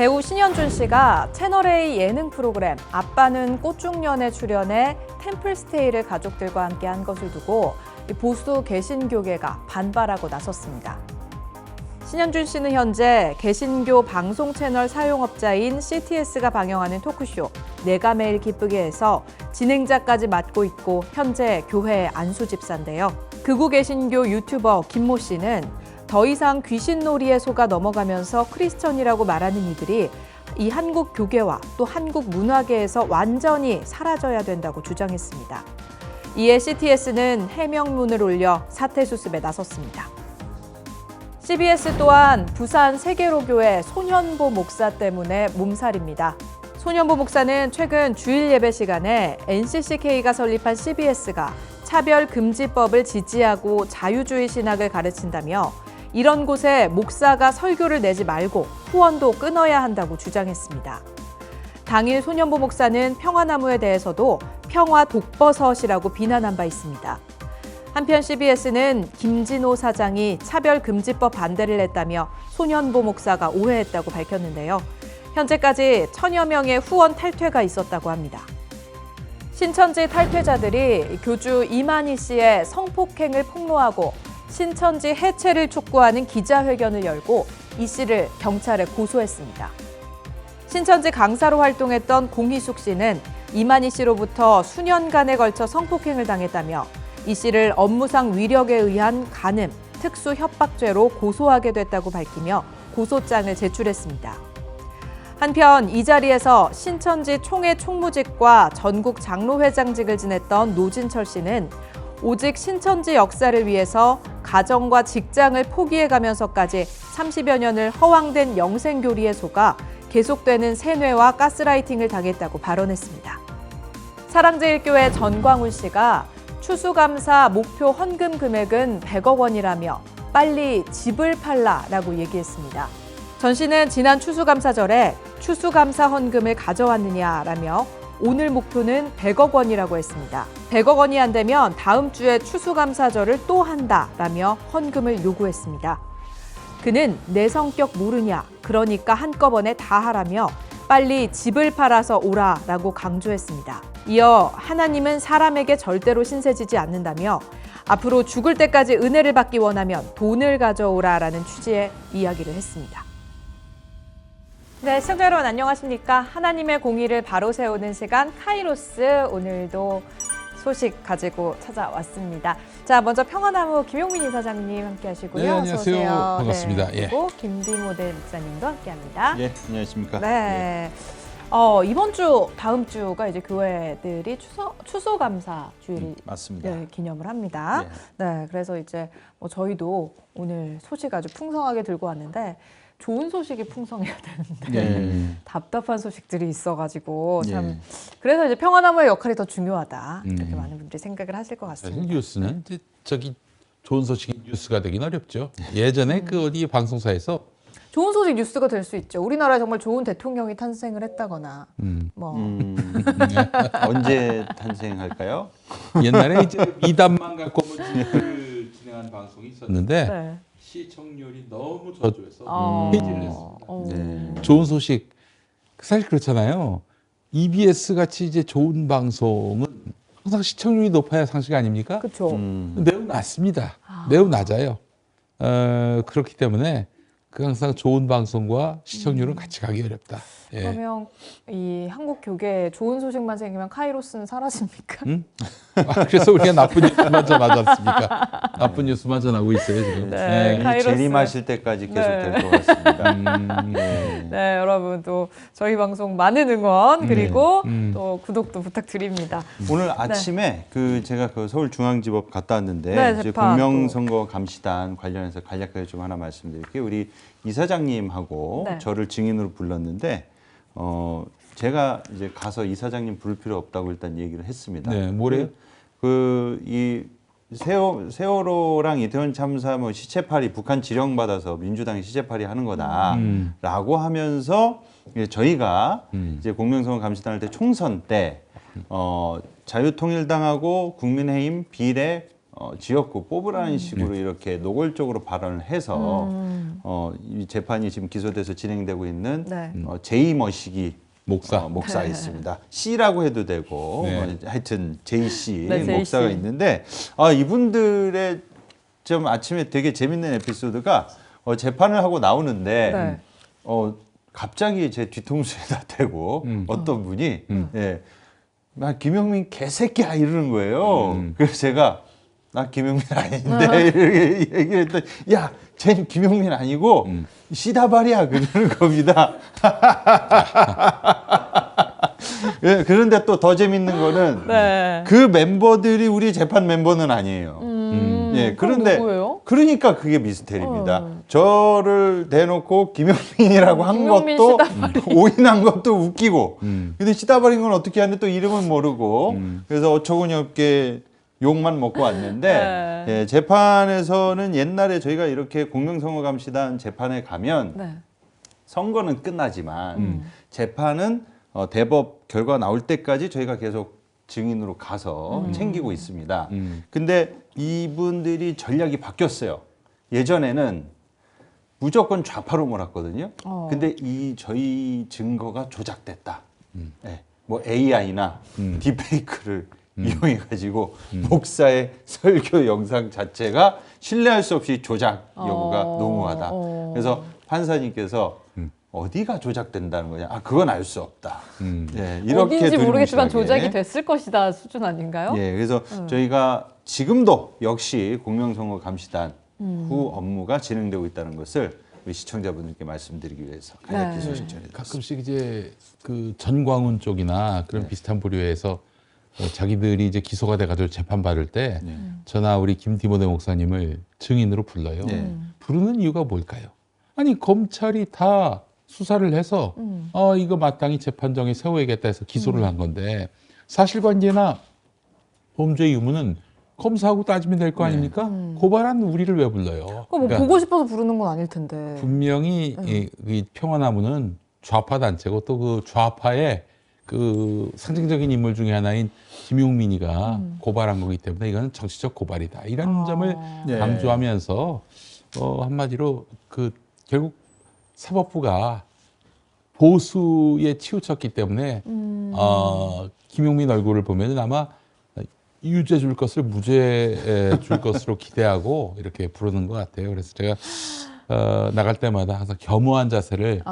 배우 신현준 씨가 채널A 예능 프로그램 아빠는 꽃중년에 출연해 템플스테이를 가족들과 함께 한 것을 두고 보수 개신교계가 반발하고 나섰습니다. 신현준 씨는 현재 개신교 방송 채널 사용업자인 CTS가 방영하는 토크쇼 내가 매일 기쁘게에서 진행자까지 맡고 있고 현재 교회 안수 집사인데요. 극우 개신교 유튜버 김모 씨는 더 이상 귀신놀이에 속아 넘어가면서 크리스천이라고 말하는 이들이 이 한국 교계와 또 한국 문화계에서 완전히 사라져야 된다고 주장했습니다. 이에 CTS는 해명문을 올려 사퇴 수습에 나섰습니다. CBS 또한 부산 세계로교회 손현보 목사 때문에 몸살입니다. 손현보 목사는 최근 주일 예배 시간에 NCCK가 설립한 CBS가 차별금지법을 지지하고 자유주의 신학을 가르친다며 이런 곳에 목사가 설교를 내지 말고 후원도 끊어야 한다고 주장했습니다. 당일 손현보 목사는 평화나무에 대해서도 평화 독버섯이라고 비난한 바 있습니다. 한편 CBS는 김진호 사장이 차별금지법 반대를 했다며 손현보 목사가 오해했다고 밝혔는데요. 현재까지 1000여 명의 후원 탈퇴가 있었다고 합니다. 신천지 탈퇴자들이 교주 이만희 씨의 성폭행을 폭로하고 신천지 해체를 촉구하는 기자회견을 열고 이 씨를 경찰에 고소했습니다. 신천지 강사로 활동했던 공희숙 씨는 이만희 씨로부터 수년간에 걸쳐 성폭행을 당했다며 이 씨를 업무상 위력에 의한 간음, 특수 협박죄로 고소하게 됐다고 밝히며 고소장을 제출했습니다. 한편 이 자리에서 신천지 총회 총무직과 전국 장로회장직을 지냈던 노진철 씨는 오직 신천지 역사를 위해서 가정과 직장을 포기해가면서까지 30여 년을 허황된 영생교리에 속아 계속되는 세뇌와 가스라이팅을 당했다고 발언했습니다. 사랑제일교회 전광훈 씨가 추수감사 목표 헌금 금액은 100억 원이라며 빨리 집을 팔라라고 얘기했습니다. 전 씨는 지난 추수감사절에 추수감사 헌금을 가져왔느냐라며 오늘 목표는 100억 원이라고 했습니다. 100억 원이 안 되면 다음 주에 추수감사절을 또 한다라며 헌금을 요구했습니다. 그는 내 성격 모르냐, 그러니까 한꺼번에 다 하라며 빨리 집을 팔아서 오라라고 강조했습니다. 이어 하나님은 사람에게 절대로 신세지지 않는다며 앞으로 죽을 때까지 은혜를 받기 원하면 돈을 가져오라라는 취지의 이야기를 했습니다. 네, 시청자 여러분 안녕하십니까? 하나님의 공의를 바로 세우는 시간 카이로스, 오늘도 소식 가지고 찾아왔습니다. 자, 먼저 평화나무 김용민 이사장님 함께 하시고요. 네, 안녕하세요. 어서 오세요. 반갑습니다. 네, 그리고 김디모델 목사님도 함께 합니다. 예, 안녕하십니까? 네. 이번 주, 다음 주가 이제 교회들이 추수감사 주일 맞습니다. 기념을 합니다. 예. 네, 그래서 이제 저희도 오늘 소식 아주 풍성하게 들고 왔는데 좋은 소식이 풍성해야 되는데 답답한 소식들이 있어가지고 참 그래서 이제 평화나무의 역할이 더 중요하다 이렇게 많은 분들이 생각을 하실 것 사실 같습니다. 뉴스는 이제 저기 좋은 소식이 뉴스가 되긴 어렵죠. 예전에 그 어디 방송사에서 좋은 소식 뉴스가 될 수 있죠. 우리나라에 정말 좋은 대통령이 탄생을 했다거나 언제 탄생할까요? 옛날에 이제 미담만 갖고 뉴스를 진행한 방송이 있었는데 네. 시청률이 너무 저조해서 폐지를 했습니다. 네. 좋은 소식 사실 그렇잖아요. EBS 같이 이제 좋은 방송은 항상 시청률이 높아야 상식 아닙니까? 그렇죠. 매우 낮습니다. 매우 낮아요. 그렇기 때문에 항상 좋은 방송과 시청률은 같이 가기 어렵다. 예. 그러면 이 한국 교계에 좋은 소식만 생기면 카이로스는 사라집니까? 그래서 우리가 나쁜 뉴스만 전하지 않습니까? 나쁜 뉴스만 전하고 있어요 지금. 네, 카이로스. 재림하실 때까지 계속 될 것 같습니다. 네, 여러분 또 저희 방송 많은 응원 그리고 또 구독도 부탁드립니다. 오늘 아침에 제가 그 서울중앙지법 갔다 왔는데 네, 이제 재판 공명선거 감시단 관련해서 간략하게 좀 하나 말씀드릴게요. 우리 이사장님하고 네. 저를 증인으로 불렀는데 제가 이제 가서 이사장님 부를 필요 없다고 일단 얘기를 했습니다. 네, 뭐래요? 이 세월호랑 이태원 참사 뭐 시체팔이 북한 지령받아서 민주당이 시체팔이 하는 거다라고 하면서 저희가 이제 공명선거 감시단 할 때 총선 때 자유통일당하고 국민의힘 비례 지역구 뽑으라는 식으로 이렇게 노골적으로 발언을 해서 이 재판이 지금 기소돼서 진행되고 있는 네. 제이 머시기 목사. 목사 있습니다. C라고 해도 되고 네. 하여튼 제이 씨 네, 제이 목사가 씨. 있는데 이분들의 좀 아침에 되게 재밌는 에피소드가 재판을 하고 나오는데 네. 갑자기 제 뒤통수에다 대고 어떤 분이 예, 나 김용민 개새끼야 이러는 거예요. 그래서 제가 나 김용민 아닌데 이렇게 얘기를 했더니 야, 쟤는 김용민 아니고 시다발이야 그러는 겁니다. 예, 그런데 또 더 재밌는 거는 네. 그 멤버들이 우리 재판 멤버는 아니에요. 예, 그럼 그런데 누구예요? 그러니까 그게 미스테리입니다. 저를 대놓고 김용민이라고 한 김용민 것도 시다발이. 오인한 것도 웃기고 근데 시다발인 건 어떻게 하는데 또 이름은 모르고 그래서 어처구니 없게 욕만 먹고 왔는데 네. 예, 재판에서는 옛날에 저희가 이렇게 공명선거감시단 재판에 가면 네. 선거는 끝나지만 재판은 대법 결과 나올 때까지 저희가 계속 증인으로 가서 챙기고 있습니다. 근데 이분들이 전략이 바뀌었어요. 예전에는 무조건 좌파로 몰았거든요. 근데 저희 증거가 조작됐다. 네, 뭐 AI나 딥페이크를 이용해가지고 목사의 설교 영상 자체가 신뢰할 수 없이 조작 여부가 농후하다. 그래서 판사님께서 어디가 조작된다는 거냐? 그건 알 수 없다. 예, 이렇게 어딘지 모르겠지만 두리뭉실하게. 조작이 됐을 것이다 수준 아닌가요? 예, 그래서 저희가 지금도 역시 공명선거 감시단 후 업무가 진행되고 있다는 것을 우리 시청자분들께 말씀드리기 위해서 간략히 네. 소식 전해드렸습니다. 가끔씩 이제 그 전광훈 쪽이나 그런 비슷한 부류에서 자기들이 이제 기소가 돼가지고 재판 받을 때 저나 우리 김디모데 목사님을 증인으로 불러요. 네. 부르는 이유가 뭘까요? 아니 검찰이 다 수사를 해서 이거 마땅히 재판정에 세워야겠다 해서 기소를 한 건데 사실관계나 범죄 유무는 검사하고 따지면 될 거 아닙니까? 고발한 우리를 왜 불러요? 그거 뭐 보고 싶어서 부르는 건 아닐 텐데. 분명히 이 평화나무는 좌파 단체고 또 그 좌파의 그 상징적인 인물 중에 하나인 김용민이가 고발한 거기 때문에 이거는 정치적 고발이다. 이런 점을 네. 강조하면서 한마디로 그 결국 사법부가 보수에 치우쳤기 때문에 김용민 얼굴을 보면 아마 유죄 줄 것을 무죄 줄 것으로 기대하고 이렇게 부르는 것 같아요. 그래서 제가 나갈 때마다 항상 겸허한 자세를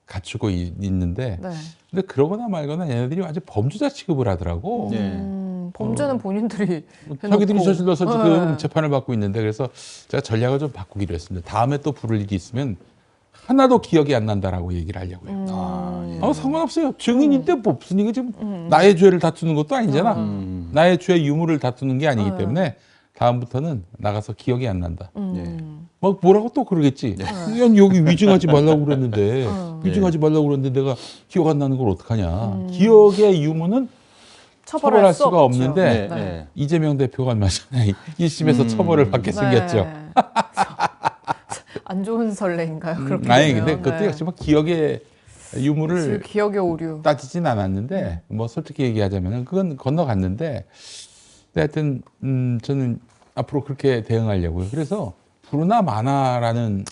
갖추고 있는데 네. 근데 그러거나 말거나 얘네들이 완전 범죄자 취급을 하더라고. 네. 범죄는 본인들이 자기들이 해놓고. 저질러서 지금 네. 재판을 받고 있는데 그래서 제가 전략을 좀 바꾸기로 했습니다. 다음에 또 부를 일이 있으면 하나도 기억이 안 난다라고 얘기를 하려고 해요. 상관없어요. 증인인데 뭐 무슨 이게 지금 나의 죄를 다투는 것도 아니잖아. 나의 죄 유무를 다투는 게 아니기 때문에 다음부터는 나가서 기억이 안 난다. 네. 막 뭐라고 또 그러겠지. 야, 여기 위증하지 말라고 그랬는데 위증하지 말라고 그랬는데 내가 기억 안 나는 걸 어떡하냐. 기억의 유무는 처벌할 수 수가 없죠. 없는데 네. 네. 이재명 대표가 얼마 전에 1심에서 처벌을 받게 생겼죠. 네. 안 좋은 설레인가요? 그렇게 아니 되면? 근데 그것도 네. 역시 뭐 기억의 유무를 기억의 오류. 따지진 않았는데 뭐 솔직히 얘기하자면 그건 건너갔는데 근데 하여튼 저는 앞으로 그렇게 대응하려고요. 그래서 부르나 마나라는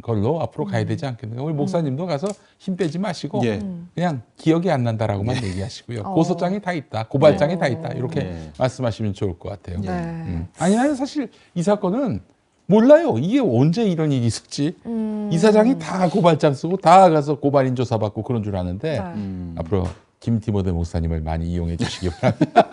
걸로 앞으로 가야 되지 않겠는가. 우리 목사님도 가서 힘 빼지 마시고 예. 그냥 기억이 안 난다라고만 얘기하시고요. 고소장이 다 있다, 고발장이 다 있다 이렇게 네. 말씀하시면 좋을 것 같아요. 네. 아니 나는 사실 이 사건은 몰라요. 이게 언제 이런 일이 있었지? 이사장이 다 고발장 쓰고 다 가서 고발인 조사 받고 그런 줄 아는데 네. 앞으로 김디모데 목사님을 많이 이용해 주시기 바랍니다.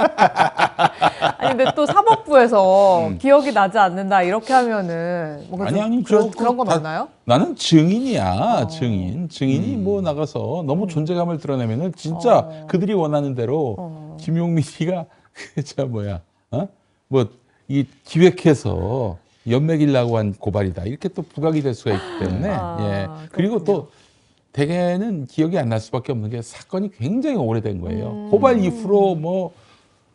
아니 근데 또 사법부에서 기억이 나지 않는다 이렇게 하면은 뭔가 좀 아니, 그런 거 다- 맞나요? 나는 증인이야. 증인이 뭐 나가서 너무 존재감을 드러내면은 진짜 그들이 원하는 대로 김용민이가 뭐 이 기획해서 연맥이려고 한 고발이다 이렇게 또 부각이 될 수가 있기 때문에 예. 그리고 또 대개는 기억이 안 날 수밖에 없는 게 사건이 굉장히 오래된 거예요. 고발 이후로 뭐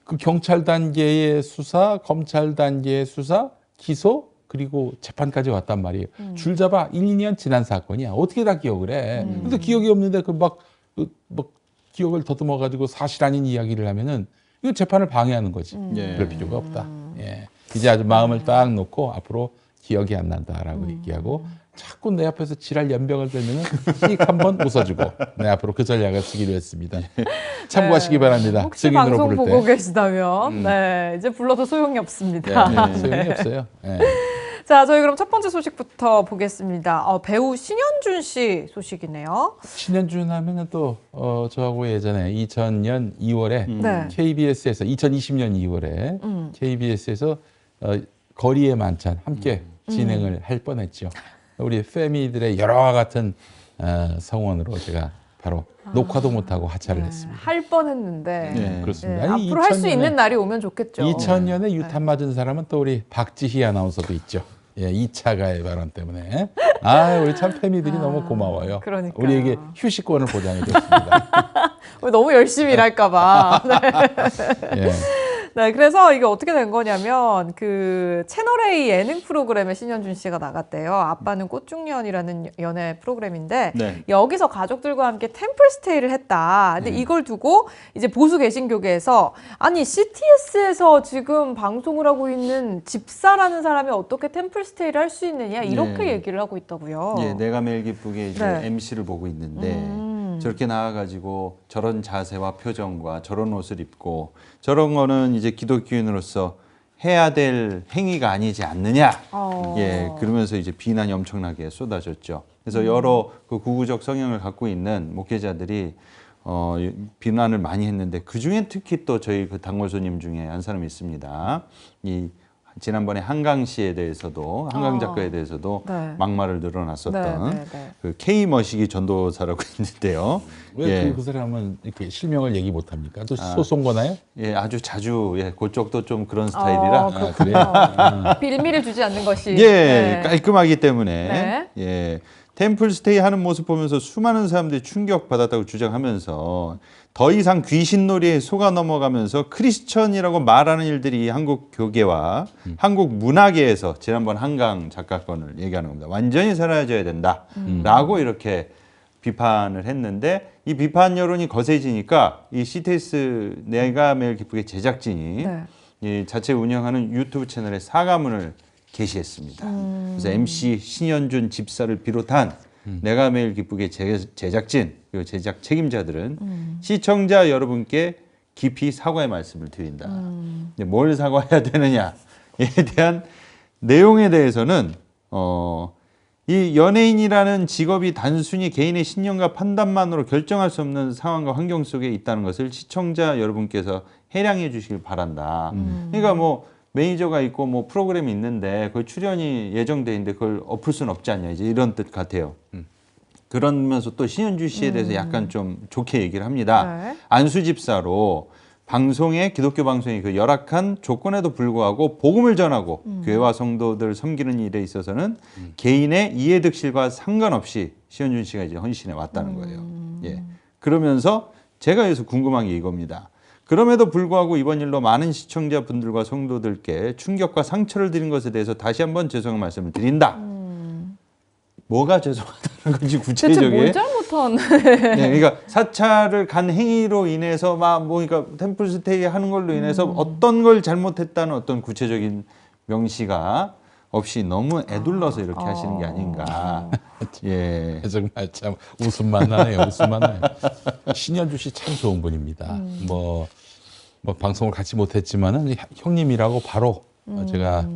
그 경찰 단계의 수사, 검찰 단계의 수사, 기소 그리고 재판까지 왔단 말이에요. 줄 잡아 1, 2년 지난 사건이야. 어떻게 다 기억을 해? 근데 기억이 없는데 막 기억을 더듬어 가지고 사실 아닌 이야기를 하면은 이거 재판을 방해하는 거지. 예. 그럴 필요가 없다. 예. 이제 아주 마음을 딱 놓고 앞으로 기억이 안 난다라고 얘기하고 자꾸 내 앞에서 지랄 연병을 들면은 씩 한번 웃어주고 네, 앞으로 그 전략을 쓰기로 했습니다. 참고하시기 바랍니다. 혹시 증인으로 방송 부를 보고 때. 계시다면 네, 이제 불러도 소용이 없습니다. 네, 소용이 없어요. 예. 자, 저희 그럼 첫 번째 소식부터 보겠습니다. 배우 신현준 씨 소식이네요. 신현준 하면은 또 저하고 예전에 2000년 2월에 네. KBS에서 2020년 2월에 KBS에서 거리의 만찬 함께 진행을 할 뻔했죠. 우리 패미들의 여러 같은 성원으로 제가 바로 녹화도 못하고 하차를 했습니다. 할 뻔했는데 네. 그렇습니다. 네, 아니, 앞으로 할 수 2000년에 있는 날이 오면 좋겠죠. 2000년에 유탄 맞은 사람은 또 우리 박지희 아나운서도 있죠. 예, 2차 가해 발언 때문에. 우리 참 패미들이 너무 고마워요. 그러니까요. 우리에게 휴식권을 보장해 줬습니다. 너무 열심히 일할까 봐. 네. 예. 네, 그래서 이게 어떻게 된 거냐면 그 채널A 예능 프로그램에 신현준 씨가 나갔대요. 아빠는 꽃중년이라는 연애 프로그램인데 네. 여기서 가족들과 함께 템플스테이를 했다. 근데 이걸 두고 이제 보수 개신교계에서 아니 CTS에서 지금 방송을 하고 있는 집사라는 사람이 어떻게 템플스테이를 할 수 있느냐 이렇게 네. 얘기를 하고 있다고요. 예, 내가 매일 기쁘게 이제 네. MC를 보고 있는데 저렇게 나와가지고 저런 자세와 표정과 저런 옷을 입고 저런 거는 이제 기독교인으로서 해야 될 행위가 아니지 않느냐. 예, 그러면서 이제 비난이 엄청나게 쏟아졌죠. 그래서 여러 그 구구적 성향을 갖고 있는 목회자들이 비난을 많이 했는데 그 중에 특히 또 저희 그 단골손님 중에 한 사람이 있습니다. 지난번에 한강 씨에 대해서도 한강 작가에 대해서도 네. 막말을 늘어놨었던 네, 네, 네. 그 K 머시기 전도사라고 있는데요. 왜 예. 그 사람은 이렇게 실명을 얘기 못 합니까? 또 소송 거나요? 예, 아주 자주 그쪽도 좀 그런 스타일이라 그렇군요. 빌미를 주지 않는 것이. 예, 네. 깔끔하기 때문에 네. 예. 템플스테이 하는 모습 보면서 수많은 사람들이 충격받았다고 주장하면서 더 이상 귀신놀이에 속아 넘어가면서 크리스천이라고 말하는 일들이 한국 교계와 한국 문화계에서 지난번 한강 작가건을 얘기하는 겁니다. 완전히 사라져야 된다라고 이렇게 비판을 했는데 이 비판 여론이 거세지니까 이 CTS 내가 매일 기쁘게 제작진이 네. 이 자체 운영하는 유튜브 채널에 사과문을 게시했습니다. 그래서 MC 신현준 집사를 비롯한 내가 매일 기쁘게 제작진 그리고 제작 책임자들은 시청자 여러분께 깊이 사과의 말씀을 드린다. 이제 뭘 사과해야 되느냐에 대한 내용에 대해서는 이 연예인이라는 직업이 단순히 개인의 신념과 판단만으로 결정할 수 없는 상황과 환경 속에 있다는 것을 시청자 여러분께서 해량해 주시길 바란다. 그러니까 뭐 매니저가 있고 뭐 프로그램이 있는데 그 출연이 예정돼 있는데 그걸 엎을 수는 없지 않냐 이제 이런 뜻 같아요. 그러면서 또 신현주 씨에 대해서 약간 좀 좋게 얘기를 합니다. 네. 안수 집사로 방송에 기독교 방송의 그 열악한 조건에도 불구하고 복음을 전하고 교회와 성도들 섬기는 일에 있어서는 개인의 이해득실과 상관없이 신현준 씨가 이제 헌신해 왔다는 거예요. 예. 그러면서 제가 여기서 궁금한 게 이겁니다. 그럼에도 불구하고 이번 일로 많은 시청자분들과 성도들께 충격과 상처를 드린 것에 대해서 다시 한번 죄송한 말씀을 드린다. 뭐가 죄송하다는 건지 대체 구체적인. 뭘 잘못한? 네, 그러니까 사찰을 간 행위로 인해서 그러니까 템플스테이 하는 걸로 인해서 어떤 걸 잘못했다는 어떤 구체적인 명시가 없이 너무 애둘러서 이렇게 하시는 게 아닌가. 예. 정말 참 웃음만 나네요. 웃음만 나요. 신현주 씨 참 좋은 분입니다. 뭐 방송을 같이 못했지만은 형님이라고 바로 제가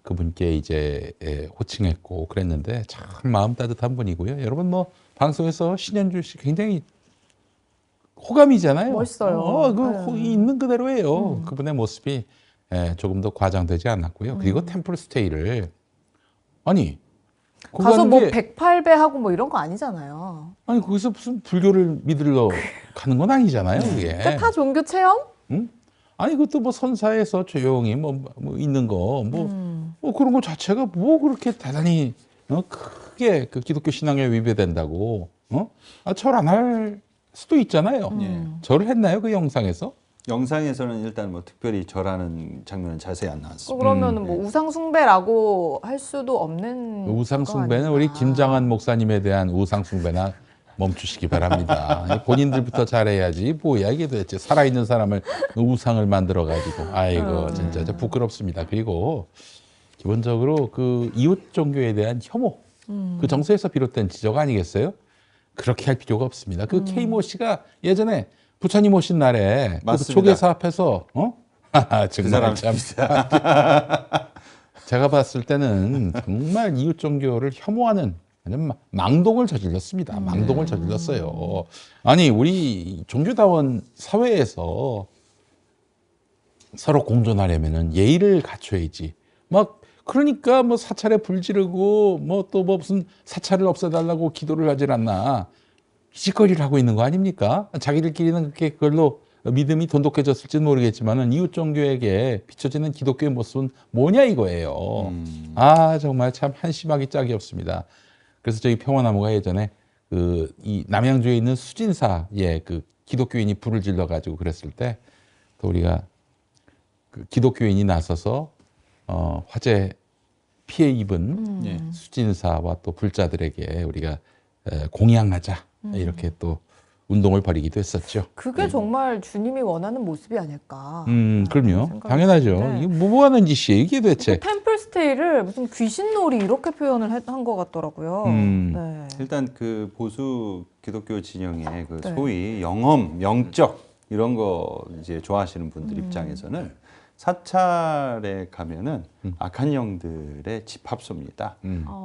그분께 이제 호칭했고 그랬는데 참 마음 따뜻한 분이고요. 여러분 뭐 방송에서 신현주 씨 굉장히 호감이잖아요. 멋있어요. 있는 그대로예요. 그분의 모습이 조금 더 과장되지 않았고요. 그리고 템플스테이를 아니 가서 뭐 게 108배 하고 뭐 이런 거 아니잖아요. 아니 거기서 무슨 불교를 믿으러 가는 건 아니잖아요. 그게. 그러니까 타 종교 체험? 응? 아니 그것도 뭐 선사에서 조용히 뭐 있는 거 뭐 그런 거 자체가 뭐 그렇게 대단히 크게 그 기독교 신앙에 위배된다고 절 안 할 수도 있잖아요. 절을 했나요 그 영상에서? 영상에서는 일단 뭐 특별히 절하는 장면은 자세히 안 나왔습니다. 그러면은 뭐 우상 숭배라고 할 수도 없는 우상 거 숭배는 아닌가. 우리 김장한 목사님에 대한 우상 숭배나 멈추시기 바랍니다. 본인들부터 잘해야지. 뭐야 이게 도대체 살아있는 사람을 우상을 만들어가지고 아이고 진짜 부끄럽습니다. 그리고 기본적으로 그 이웃 종교에 대한 혐오, 그 정서에서 비롯된 지적 아니겠어요? 그렇게 할 필요가 없습니다. 그 K모 씨가 예전에 부처님 오신 날에 그 맞습니다. 조계사 앞에서 그 정말 사람 참 제가 봤을 때는 정말 이웃 종교를 혐오하는 완전 망동을 저질렀습니다. 망동을 저질렀어요. 아니 우리 종교다원 사회에서 서로 공존하려면은 예의를 갖춰야지. 막 그러니까 뭐 사찰에 불 지르고 뭐 또 뭐 무슨 사찰을 없애달라고 기도를 하질 않나. 기짓거리를 하고 있는 거 아닙니까? 자기들끼리는 그렇게 그걸로 믿음이 돈독해졌을지는 모르겠지만은 이웃 종교에게 비춰지는 기독교의 모습은 뭐냐 이거예요. 아 정말 참 한심하기 짝이 없습니다. 그래서 저희 평화나무가 예전에 그 이 남양주에 있는 수진사에 그 기독교인이 불을 질러 가지고 그랬을 때 또 우리가 그 기독교인이 나서서 화재 피해 입은 예. 수진사와 또 불자들에게 우리가 공양하자 이렇게 또 운동을 벌이기도 했었죠. 그게 정말 주님이 원하는 모습이 아닐까. 그럼요. 생각이 당연하죠. 드는데. 이게 뭐 하는 짓이에요, 이게 도대체. 그 템플스테이를 무슨 귀신놀이 이렇게 표현을 한 것 같더라고요. 네. 일단 그 보수 기독교 진영의 그 네. 소위 영험, 영적 이런 거 이제 좋아하시는 분들 입장에서는 사찰에 가면은 악한 영들의 집합소입니다.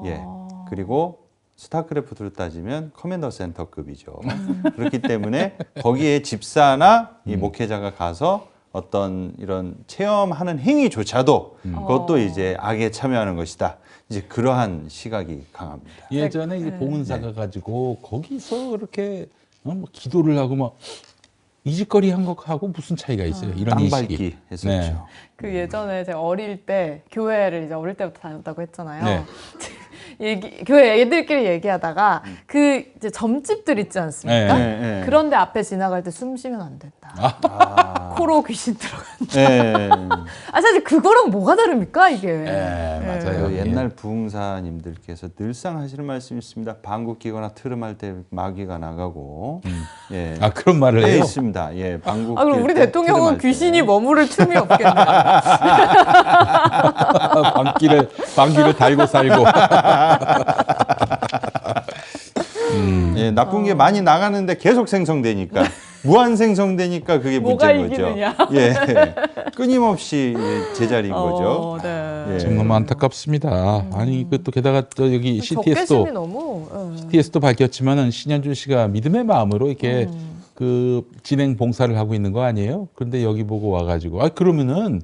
예. 그리고 스타크래프트로 따지면 커맨더 센터급이죠. 그렇기 때문에 거기에 집사나 이 목회자가 가서 어떤 이런 체험하는 행위조차도 그것도 이제 악에 참여하는 것이다. 이제 그러한 시각이 강합니다. 예전에 이제 봉은사가 가지고 거기서 그렇게 뭐 기도를 하고 막 이짓거리 한 것하고 무슨 차이가 있어요? 이런 인식이. 땅밟기 했었죠. 네. 그 예전에 제가 어릴 때 교회를 이제 어릴 때부터 다녔다고 했잖아요. 네. 교회 애들끼리 얘기하다가 그 이제 점집들 있지 않습니까? 네, 네. 그런데 앞에 지나갈 때 숨 쉬면 안 된다. 아. 코로 귀신 들어간다. 예. 아 사실 그거랑 뭐가 다릅니까 이게? 맞아요. 그 예. 옛날 부흥사님들께서 늘상 하시는 말씀이 있습니다. 방구 끼거나 트름할 때 마귀가 나가고. 예. 아 그런 말을 네, 해요? 있습니다. 예, 방구. 아 그럼 우리 낄때 대통령은 트름할 때. 귀신이 머무를 틈이 없겠네요. 방귀를 달고 살고. 예, 나쁜 게 많이 나가는데 계속 생성되니까 무한 생성되니까 그게 뭐가 문제인 거죠. 이기느냐. 예, 끊임없이 제자리인 거죠. 네. 예. 참 너무 안타깝습니다. 아니 그 또 게다가 또 여기 적개심이 CTS도 너무. CTS도 밝혔지만은 신현준 씨가 믿음의 마음으로 이렇게 그 진행 봉사를 하고 있는 거 아니에요? 그런데 여기 보고 와가지고 그러면은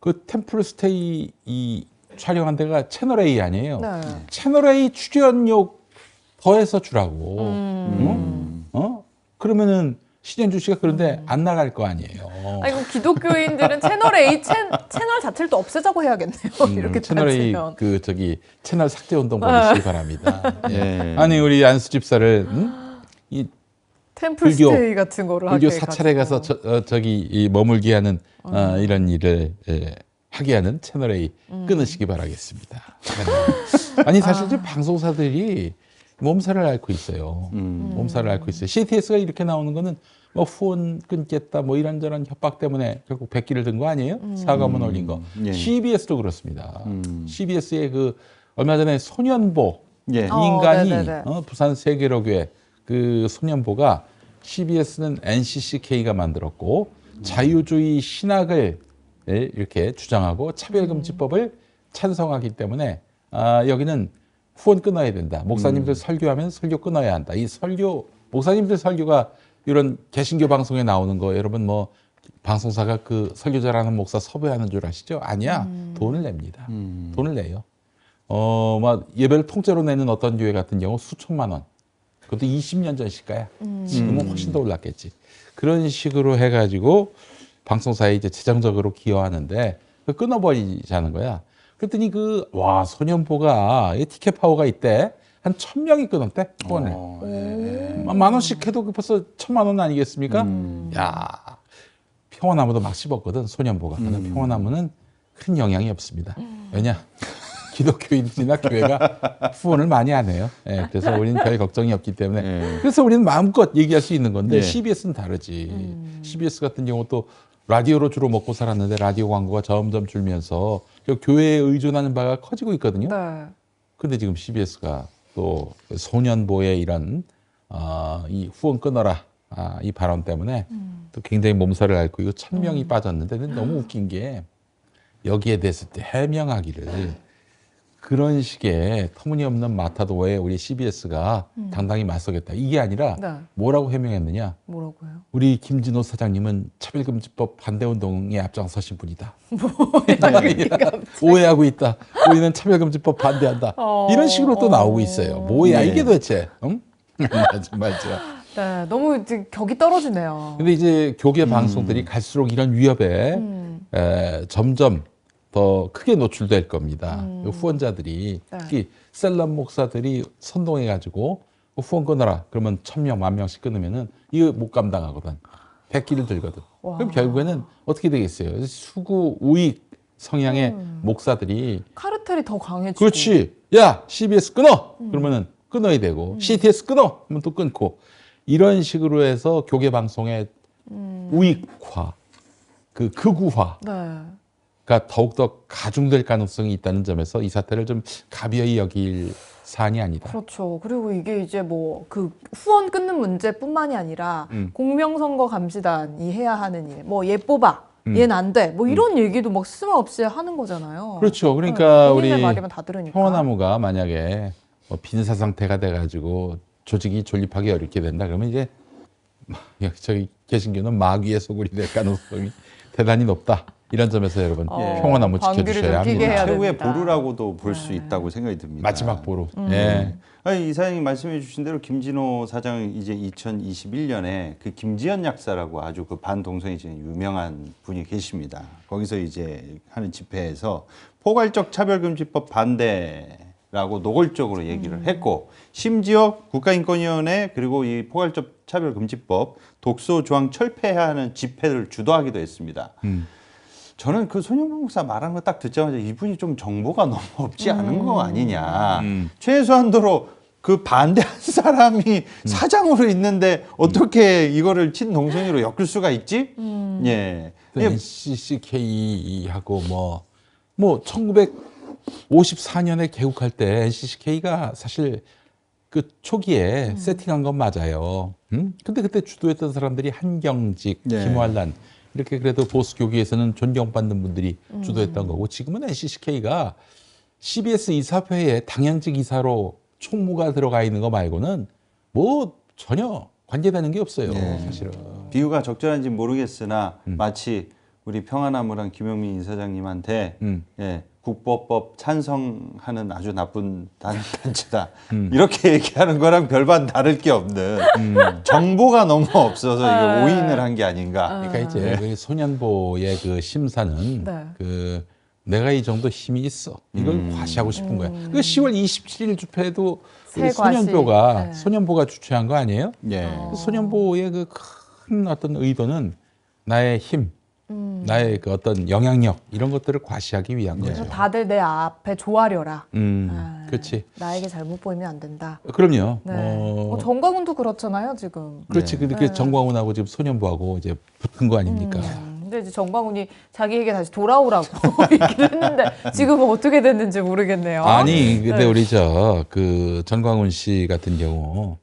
그 템플스테이 이 촬영한 데가 채널 A 아니에요? 네. 채널 A 출연료 더해서 주라고. 그러면은 신현준 씨가 그런데 안 나갈 거 아니에요. 아니 그럼 기독교인들은 채널 A 채널 자체를 또 없애자고 해야겠네요. 이렇게 채널 A 따지면. 그 저기 채널 삭제 운동 벌이시기 바랍니다. 예. 아니 우리 안수 집사를 이 템플스테이 같은 거를 불교 하게 사찰에 가서 해가지고. 저기 이 머물게 하는 이런 일을 하게 하는 채널 A 끊으시기 바라겠습니다. 네. 아니 사실 지금 방송사들이 몸살을 앓고 있어요. 몸살을 앓고 있어요. CTS가 이렇게 나오는 거는 뭐 후원 끊겠다 뭐 이런저런 협박 때문에 결국 백기를 든 거 아니에요? 사과문 올린 거. 예. CBS도 그렇습니다. CBS의 그 얼마 전에 소년보 예. 이 인간이 네네네. 부산 세계로교회 그 소년보가 CBS는 NCCK가 만들었고 자유주의 신학을 이렇게 주장하고 차별금지법을 찬성하기 때문에 여기는 후원 끊어야 된다. 목사님들 설교하면 설교 끊어야 한다. 이 설교 목사님들 설교가 이런 개신교 방송에 나오는 거 여러분 뭐 방송사가 그 설교 잘하는 목사 섭외하는 줄 아시죠? 아니야. 돈을 냅니다. 돈을 내요. 막 예배를 통째로 내는 어떤 교회 같은 경우 수천만 원. 그것도 20년 전 시가야. 지금은 훨씬 더 올랐겠지. 그런 식으로 해가지고 방송사에 이제 재정적으로 기여하는데 끊어버리자는 거야. 그랬더니 소년보가 티켓 파워가 있대. 한 1,000명이 끊었대, 후원을. 만 원씩 해도 벌써 1,000만 원 아니겠습니까? 야, 평화나무도 막 씹었거든, 소년보가. 근데 평화나무는 큰 영향이 없습니다. 왜냐? 기독교인들이나 교회가 후원을 많이 안 해요. 예, 그래서 우리는 별 걱정이 없기 때문에 예. 그래서 우리는 마음껏 얘기할 수 있는 건데 예. CBS는 다르지. CBS 같은 경우 또 라디오로 주로 먹고 살았는데 라디오 광고가 점점 줄면서 교회에 의존하는 바가 커지고 있거든요. 네. 근데 지금 CBS가 또 소년보의 이런 이 후원 끊어라 이 발언 때문에 또 굉장히 몸살을 앓고 이거 1,000명이 빠졌는데 근데 너무 웃긴 게 여기에 대해서 해명하기를 그런 식의 터무니없는 마타도에 우리 CBS가 당당히 맞서겠다 이게 아니라 네. 뭐라고 해명했느냐? 뭐라고요? 우리 김진호 사장님은 차별금지법 반대운동에 앞장서신 분이다. 오해하고 있다. 우리는 차별금지법 반대한다. 이런 식으로 또 나오고 있어요. 뭐야 네. 이게 도대체? 응? 맞아. 네, 너무 이제 격이 떨어지네요. 근데 이제 교계 방송들이 갈수록 이런 위협에 점점 더 크게 노출될 겁니다. 후원자들이 네. 특히 셀럽 목사들이 선동해가지고 후원 끊어라. 그러면 1,000명, 10,000명씩 끊으면은 이거 못 감당하거든. 백기를 들거든. 와. 그럼 결국에는 어떻게 되겠어요? 수구 우익 성향의 목사들이 카르텔이 더 강해지고. 그렇지. 야 CBS 끊어. 그러면은 끊어야 되고 CTS 끊어. 그러면 또 끊고 이런 식으로 해서 교계 방송의 우익화, 그 극우화. 네. 가 더욱더 가중될 가능성이 있다는 점에서 이 사태를 좀 가벼이 여길 사안이 아니다. 그렇죠. 그리고 이게 이제 뭐 그 후원 끊는 문제뿐만이 아니라 공명선거 감시단이 해야 하는 일, 뭐 얘 뽑아, 얘는 안 돼, 뭐 이런 얘기도 막 스스럼없이 하는 거잖아요. 그렇죠. 그러니까 우리 본인의 말이면 다 들으니까. 평화나무가 만약에 뭐 빈사 상태가 돼가지고 조직이 존립하기 어렵게 된다 그러면 이제 저기 개신교는 마귀의 소굴이 될 가능성이 대단히 높다. 이런 점에서 여러분 평화나무 방귀를 지켜주셔야 좀 끼게 합니다. 해야 최후의 됩니다. 보루라고도 볼 수 있다고 생각이 듭니다. 마지막 보루. 예. 아니, 이사장님 말씀해 주신 대로 김진호 사장 이제 2021년에 그 김지연 약사라고 아주 그 반동성애자인 유명한 분이 계십니다. 거기서 이제 하는 집회에서 포괄적 차별금지법 반대라고 노골적으로 얘기를 했고 심지어 국가인권위원회 그리고 이 포괄적 차별금지법 독소 조항 철폐해야 하는 집회를 주도하기도 했습니다. 저는 그 손영범 목사 말하는 거 딱 듣자마자 이분이 좀 정보가 너무 없지 않은 거 아니냐. 최소한도로 그 반대한 사람이 사장으로 있는데 어떻게 이거를 친동생으로 엮을 수가 있지? 예. NCCK하고 뭐 1954년에 개국할 때 NCCK가 사실 그 초기에 세팅한 건 맞아요. 근데 그때 주도했던 사람들이 한경직, 네. 김환란 이렇게 그래도 보수 교계에서는 존경받는 분들이 주도했던 거고 지금은 NCCK가 CBS 이사회에 당연직 이사로 총무가 들어가 있는 거 말고는 뭐 전혀 관계되는 게 없어요. 네. 사실은. 비유가 적절한지 모르겠으나 마치 우리 평화나무랑 김영민 이사장님한테 예, 국보법 찬성하는 아주 나쁜 단체다. 이렇게 얘기하는 거랑 별반 다를 게 없는 정보가 너무 없어서 이거 오인을 한 게 아닌가. 그러니까 이제 그 소년보의 그 심사는 네. 그 내가 이 정도 힘이 있어 이걸 과시하고 싶은 거야. 그 10월 27일 집회도 새 소년보가 과시. 네. 소년보가 주최한 거 아니에요? 예. 그 소년보의 그 큰 어떤 의도는 나의 힘, 나의 그 어떤 영향력 이런 것들을 과시하기 위한 거죠. 그래서 다들 내 앞에 조아려라. 그렇지. 나에게 잘못 보이면 안 된다. 그럼요. 네. 정광훈도 그렇잖아요, 지금. 그렇지. 그렇게 정광훈하고 지금 소년보하고 이제 붙은 거 아닙니까? 근데 이제 정광훈이 자기에게 다시 돌아오라고 얘기를 했는데 지금은 어떻게 됐는지 모르겠네요. 아니, 근데 네. 우리 그 전광훈 씨 같은 경우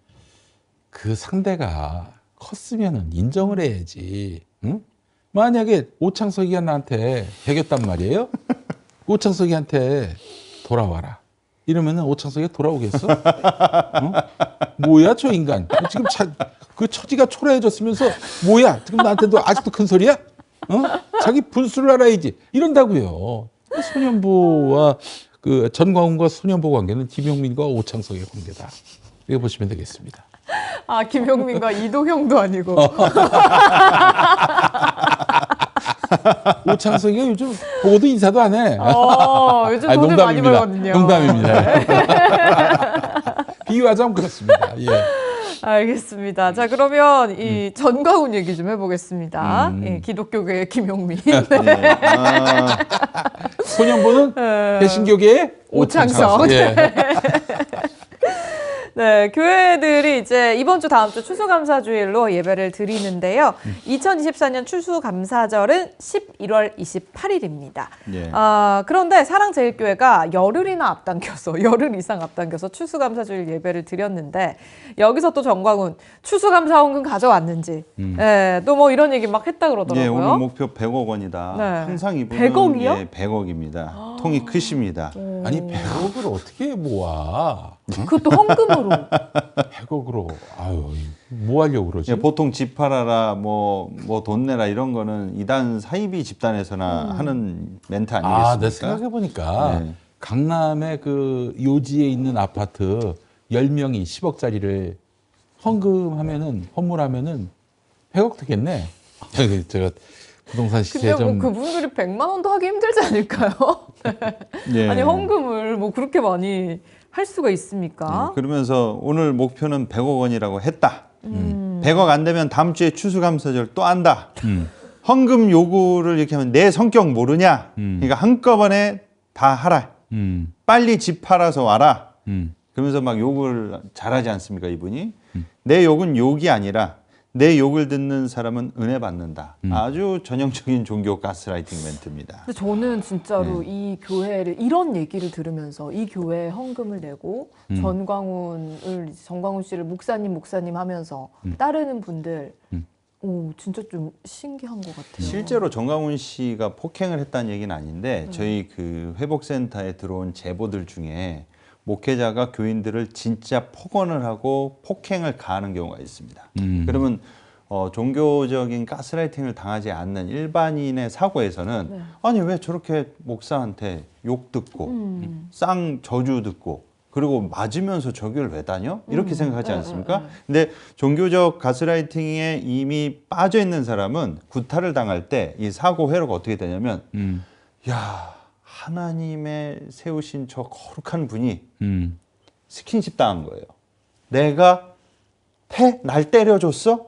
그 상대가 컸으면은 인정을 해야지. 응? 만약에 오창석이가 나한테 배겼단 말이에요? 오창석이한테 돌아와라. 이러면은 오창석이가 돌아오겠어? 응? 뭐야, 저 인간. 지금 그 처지가 초라해졌으면서 뭐야? 지금 나한테도 아직도 큰 소리야? 어? 자기 분수를 알아야지. 이런다고요. 소년보와 그 전광훈과 소년보 관계는 김용민과 오창석의 관계다. 이렇게 보시면 되겠습니다. 아, 김용민과 이도형도 아니고. 오창석이가 요즘 보고도 인사도 안 해. 요즘 돈을 많이 벌거든요. 농담입니다. 비유하자면 그렇습니다. 예. 알겠습니다. 자, 그러면 이 전광훈 얘기 좀 해보겠습니다. 예, 기독교계의 김용민. 네. 아, 소년보는 개신교계의 오창석. 예. 네, 교회들이 이제 이번 주 다음 주 추수감사주일로 예배를 드리는데요. 2024년 추수감사절은 11월 28일입니다. 예. 그런데 사랑제일교회가 열흘 이상 앞당겨서 추수감사주일 예배를 드렸는데 여기서 또 정광훈 추수감사원금 가져왔는지 또 뭐 이런 얘기 막 했다 그러더라고요. 예, 오늘 목표 100억 원이다. 네. 항상 이분은 100억이요? 예, 100억입니다. 통이 크십니다. 아니 100억을 어떻게 모아? 그것도 헌금으로. 100억으로 아유 뭐 하려고 그러지? 예, 보통 집 팔아라 뭐 돈 내라 이런 거는 이단 사이비 집단에서나 하는 멘트 아니겠습니까? 아, 내 생각해 보니까 네. 강남의 그 요지에 있는 아파트 10명이 10억짜리를 헌물하면은 100억 되겠네. 제가 부동산 시세 근데 뭐 좀 그분들이 100만 원도 하기 힘들지 않을까요? 예. 아니 헌금을 뭐 그렇게 많이 할 수가 있습니까? 그러면서 오늘 목표는 100억 원이라고 했다. 100억 안 되면 다음 주에 추수감사절 또 한다. 헌금 요구를 이렇게 하면 내 성격 모르냐? 그러니까 한꺼번에 다 하라. 빨리 집 팔아서 와라. 그러면서 막 욕을 잘하지 않습니까, 이분이? 내 욕은 욕이 아니라 내 욕을 듣는 사람은 은혜 받는다. 아주 전형적인 종교 가스라이팅 멘트입니다. 근데 저는 진짜로 이 교회를 이런 얘기를 들으면서 이 교회에 헌금을 내고 정광훈 씨를 목사님 하면서 따르는 분들 진짜 좀 신기한 것 같아요. 실제로 정광훈 씨가 폭행을 했다는 얘기는 아닌데 저희 그 회복센터에 들어온 제보들 중에 목회자가 교인들을 진짜 폭언을 하고 폭행을 가하는 경우가 있습니다. 그러면 종교적인 가스라이팅을 당하지 않는 일반인의 사고에서는 아니 왜 저렇게 목사한테 욕 듣고 쌍 저주 듣고 그리고 맞으면서 저기를 왜 다녀? 이렇게 생각하지 않습니까? 근데 종교적 가스라이팅에 이미 빠져 있는 사람은 구타를 당할 때 이 사고 회로가 어떻게 되냐면 야 하나님의 세우신 저 거룩한 분이 스킨십 당한 거예요. 내가 날 때려줬어?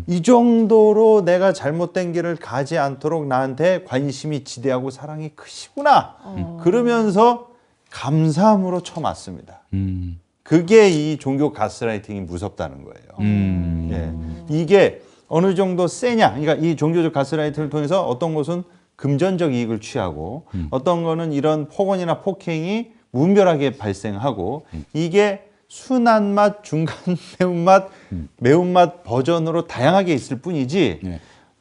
이 정도로 내가 잘못된 길을 가지 않도록 나한테 관심이 지대하고 사랑이 크시구나. 그러면서 감사함으로 쳐맞습니다. 그게 이 종교 가스라이팅이 무섭다는 거예요. 예. 이게 어느 정도 세냐. 그러니까 이 종교적 가스라이팅을 통해서 어떤 것은 금전적 이익을 취하고 어떤 거는 이런 폭언이나 폭행이 무분별하게 발생하고 이게 순한 맛, 중간 매운맛, 매운맛 버전으로 다양하게 있을 뿐이지 네.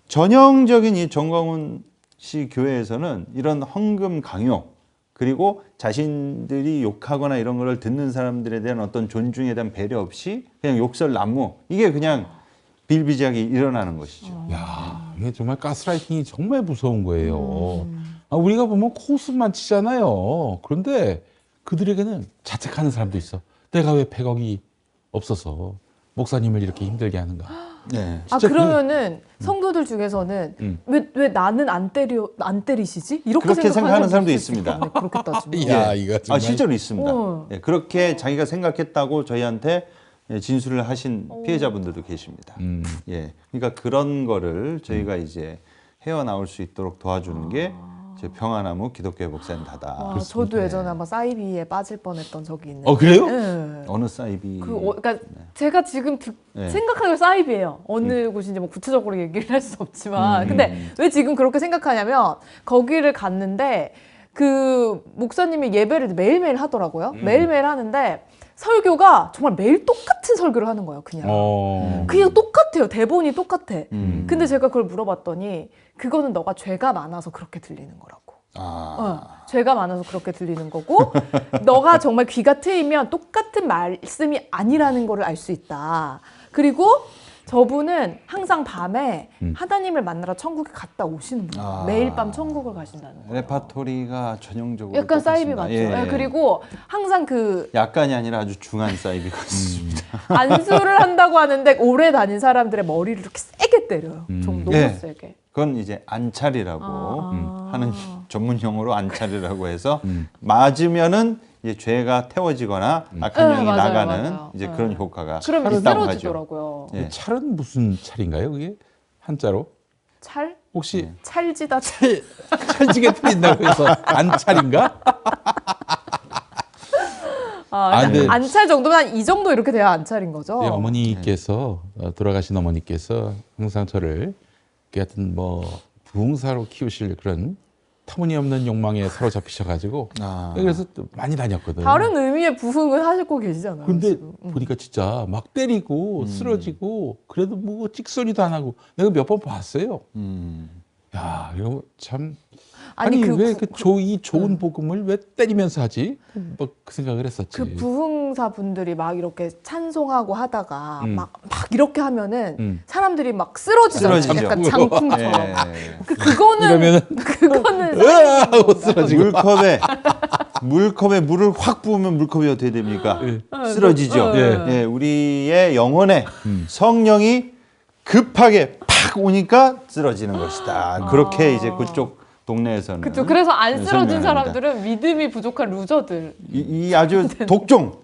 전형적인 이 정광훈 씨 교회에서는 이런 헌금 강요 그리고 자신들이 욕하거나 이런 거를 듣는 사람들에 대한 어떤 존중에 대한 배려 없이 그냥 욕설 난무 이게 그냥 비일비재하게 일어나는 것이죠. 야, 이게 정말 가스라이팅이 정말 무서운 거예요. 우리가 보면 코웃음만 치잖아요. 그런데 그들에게는 자책하는 사람도 있어. 내가 왜 100억이 없어서 목사님을 이렇게 힘들게 하는가. 네. 그러면은 성도들 중에서는 왜 나는 안 때리시지? 이렇게 그렇게 생각하는 사람도 있을 수 있습니다. 있겠네, 그렇게 따지면. 야, 이거 정말. 실제로 있습니다. 예, 그렇게 자기가 생각했다고 저희한테 진술을 하신 피해자분들도 계십니다. 예, 그러니까 그런 거를 저희가 이제 헤어나올 수 있도록 도와주는 게 제 평화나무 기독교회 목사님다다. 저도 예전에 한번 사이비에 빠질 뻔했던 적이 있는데. 그래요? 네. 어느 사이비? 그러니까 제가 지금 생각하기로 사이비예요. 어느 곳인지 뭐 구체적으로 얘기를 할 수 없지만, 근데 왜 지금 그렇게 생각하냐면 거기를 갔는데 그 목사님이 예배를 매일매일 하더라고요. 매일매일 하는데 설교가 정말 매일 똑같은 설교를 하는 거예요. 그냥 똑같아요. 대본이 똑같아. 근데 제가 그걸 물어봤더니 그거는 너가 죄가 많아서 그렇게 들리는 거라고. 죄가 많아서 그렇게 들리는 거고 너가 정말 귀가 트이면 똑같은 말씀이 아니라는 거를 알 수 있다. 그리고 저분은 항상 밤에 하나님을 만나러 천국에 갔다 오시는 분이에요. 매일 밤 천국을 가신다는 거예요. 레파토리가 전형적으로 약간 사이비 맞죠? 예. 그리고 항상 약간이 아니라 아주 중한 사이비 같습니다. 안수를 한다고 하는데 오래 다닌 사람들의 머리를 이렇게 세게 때려요. 좀 너무 세게. 그건 이제 안찰이라고 하는 전문 용어로 안찰이라고 해서 맞으면은 이제 죄가 태워지거나 악한 영이 나가는 이제 그런 효과가 그럼 있다고 하죠. 쓰러지더라고요. 예. 찰은 무슨 찰인가요, 그게? 한자로? 찰? 혹시 찰지다. 찰지게 틀린다고 해서 안찰인가? 근데 안찰 정도면 이 정도 이렇게 돼야 안찰인 거죠. 네, 어머니께서 돌아가신 어머니께서 항상 저를 하여튼 뭐 부흥사로 키우실 그런 터무니없는 욕망에 사로잡히셔가지고 그래서 또 많이 다녔거든. 다른 의미의 부흥을 하시고 계시잖아요. 근데 지금. 보니까 진짜 막 때리고 쓰러지고 그래도 뭐 찍소리도 안 하고 내가 몇 번 봤어요. 야 이거 참 아니 왜 이 좋은 복음을 왜 때리면서 하지? 뭐 그 생각을 했었지. 그 부흥사 분들이 막 이렇게 찬송하고 하다가 막 이렇게 하면은 사람들이 막 쓰러지잖아요. 쓰러지죠. 약간 장풍처럼. 예. 그거는 하고 쓰러지고 물컵에 물을 확 부으면 물컵이 어떻게 됩니까? 쓰러지죠. 예. 우리의 영혼에 성령이 급하게 팍 오니까 쓰러지는 것이다. 그렇게 이제 그쪽 동네에서는 그렇죠. 그래서 안 쓰러진 설명합니다. 사람들은 믿음이 부족한 루저들. 이 아주 독종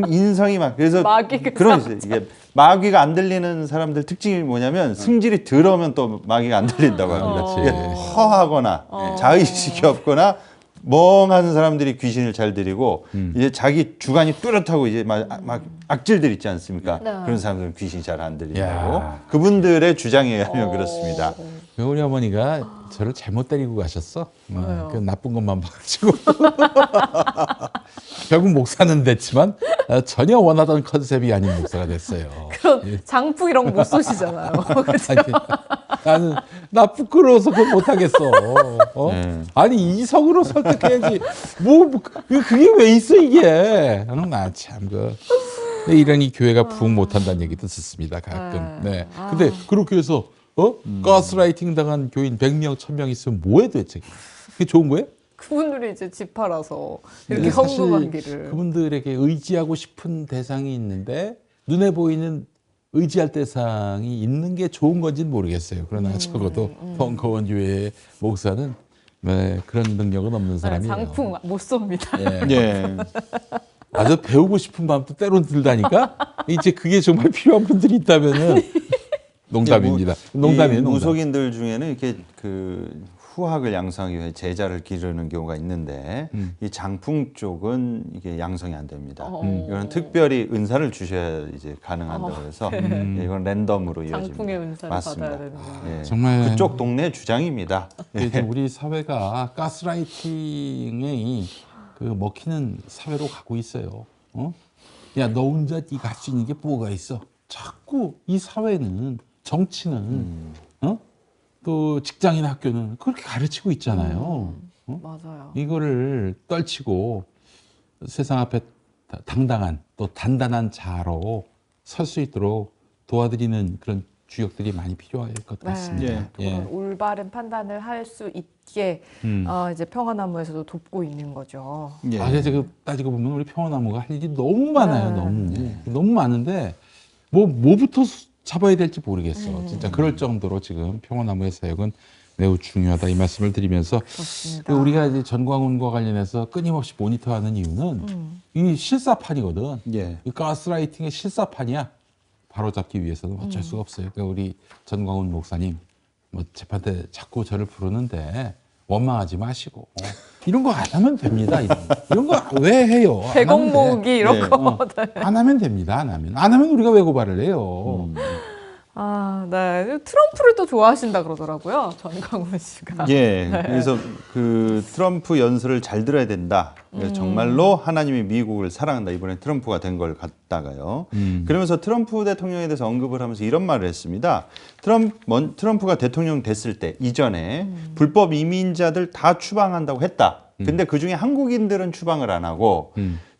인성이 막 그래서 마귀가 그런 있어요. 이게 마귀가 안 들리는 사람들 특징이 뭐냐면 승질이 들어오면 또 마귀가 안 들린다고 합니다. 그렇지. 이게 허하거나 자의식이 없거나 멍한 사람들이 귀신을 잘 들이고 이제 자기 주관이 뚜렷하고 이제 막 악질들 있지 않습니까? 네. 그런 사람들은 귀신이 잘 안 들린다고 야. 그분들의 주장에 의하면 그렇습니다. 우리 어머니가 저를 잘못 때리고 가셨어. 그 나쁜 것만 봐가지고 결국 목사는 됐지만 전혀 원하던 컨셉이 아닌 목사가 됐어요. 그런 장풍 이런 거 못 쏘시잖아요. 그렇죠? 나는 나 부끄러워서 그걸 못하겠어. 아니 이성으로 설득해야지. 그게 왜 있어 이게? 나참 근데 이런 이 교회가 부흥 못한다는 얘기도 듣습니다 가끔. 네. 근데 그렇게 해서 가스라이팅 당한 교인 100명, 1000명 있으면 뭐해 도대체? 그게 좋은 거예요? 그분들이 이제 집팔아서 이렇게 사실 헌금한 길을. 그분들에게 의지하고 싶은 대상이 있는데 눈에 보이는 의지할 대상이 있는 게 좋은 건지는 모르겠어요. 그러나 적어도 벙커원 교회의 목사는 그런 능력은 없는 사람이에요. 장풍 못 쏩니다. 예. 예. 아주 배우고 싶은 마음도 때론 들다니까 이제 그게 정말 필요한 분들이 있다면은 농담입니다. 농담이에요. 농담. 무속인들 중에는 이렇게 그 후학을 양성하기 위해 제자를 기르는 경우가 있는데 이 장풍 쪽은 이게 양성이 안 됩니다. 이거는 특별히 은사를 주셔야 이제 가능한다고 해서 이건 랜덤으로 이어집니다. 장풍의 은사를 맞습니다. 받아야 되는. 예. 정말 그쪽 동네 주장입니다. 이제 우리 사회가 가스라이팅에 그 먹히는 사회로 가고 있어요. 야, 너 혼자 네가 할 수 있는 게 뭐가 있어? 자꾸 이 사회는 정치는 또 직장이나 학교는 그렇게 가르치고 있잖아요. 맞아요. 이거를 떨치고 세상 앞에 당당한 또 단단한 자로 설 수 있도록 도와드리는 그런 주역들이 많이 필요할 것 같습니다. 그런 올바른 판단을 할 수 있게 이제 평화나무에서도 돕고 있는 거죠. 예. 그래서 따지고 보면 우리 평화나무가 할 일이 너무 많아요. 너무 많은데 뭐부터 잡아야 될지 모르겠어. 진짜 그럴 정도로 지금 평화나무의 사역은 매우 중요하다 이 말씀을 드리면서 그렇습니다. 우리가 이제 전광훈과 관련해서 끊임없이 모니터하는 이유는 이 실사판이거든. 예. 이 가스라이팅의 실사판이야. 바로잡기 위해서는 어쩔 수가 없어요. 그러니까 우리 전광훈 목사님 뭐 재판 때 자꾸 저를 부르는데 원망하지 마시고 이런 거 안 하면 됩니다. 이런 거 왜 해요? 안 하면 대공 돼. 모으기 이런 네. 거. 안 하면 됩니다. 안 하면 우리가 왜 고발을 해요? 네. 트럼프를 또 좋아하신다 그러더라고요. 전광훈 씨가. 예. 그래서 그 트럼프 연설을 잘 들어야 된다. 그래서 정말로 하나님이 미국을 사랑한다. 이번에 트럼프가 된 걸 갖다가요. 그러면서 트럼프 대통령에 대해서 언급을 하면서 이런 말을 했습니다. 트럼프가 대통령 됐을 때 이전에 불법 이민자들 다 추방한다고 했다. 근데 그 중에 한국인들은 추방을 안 하고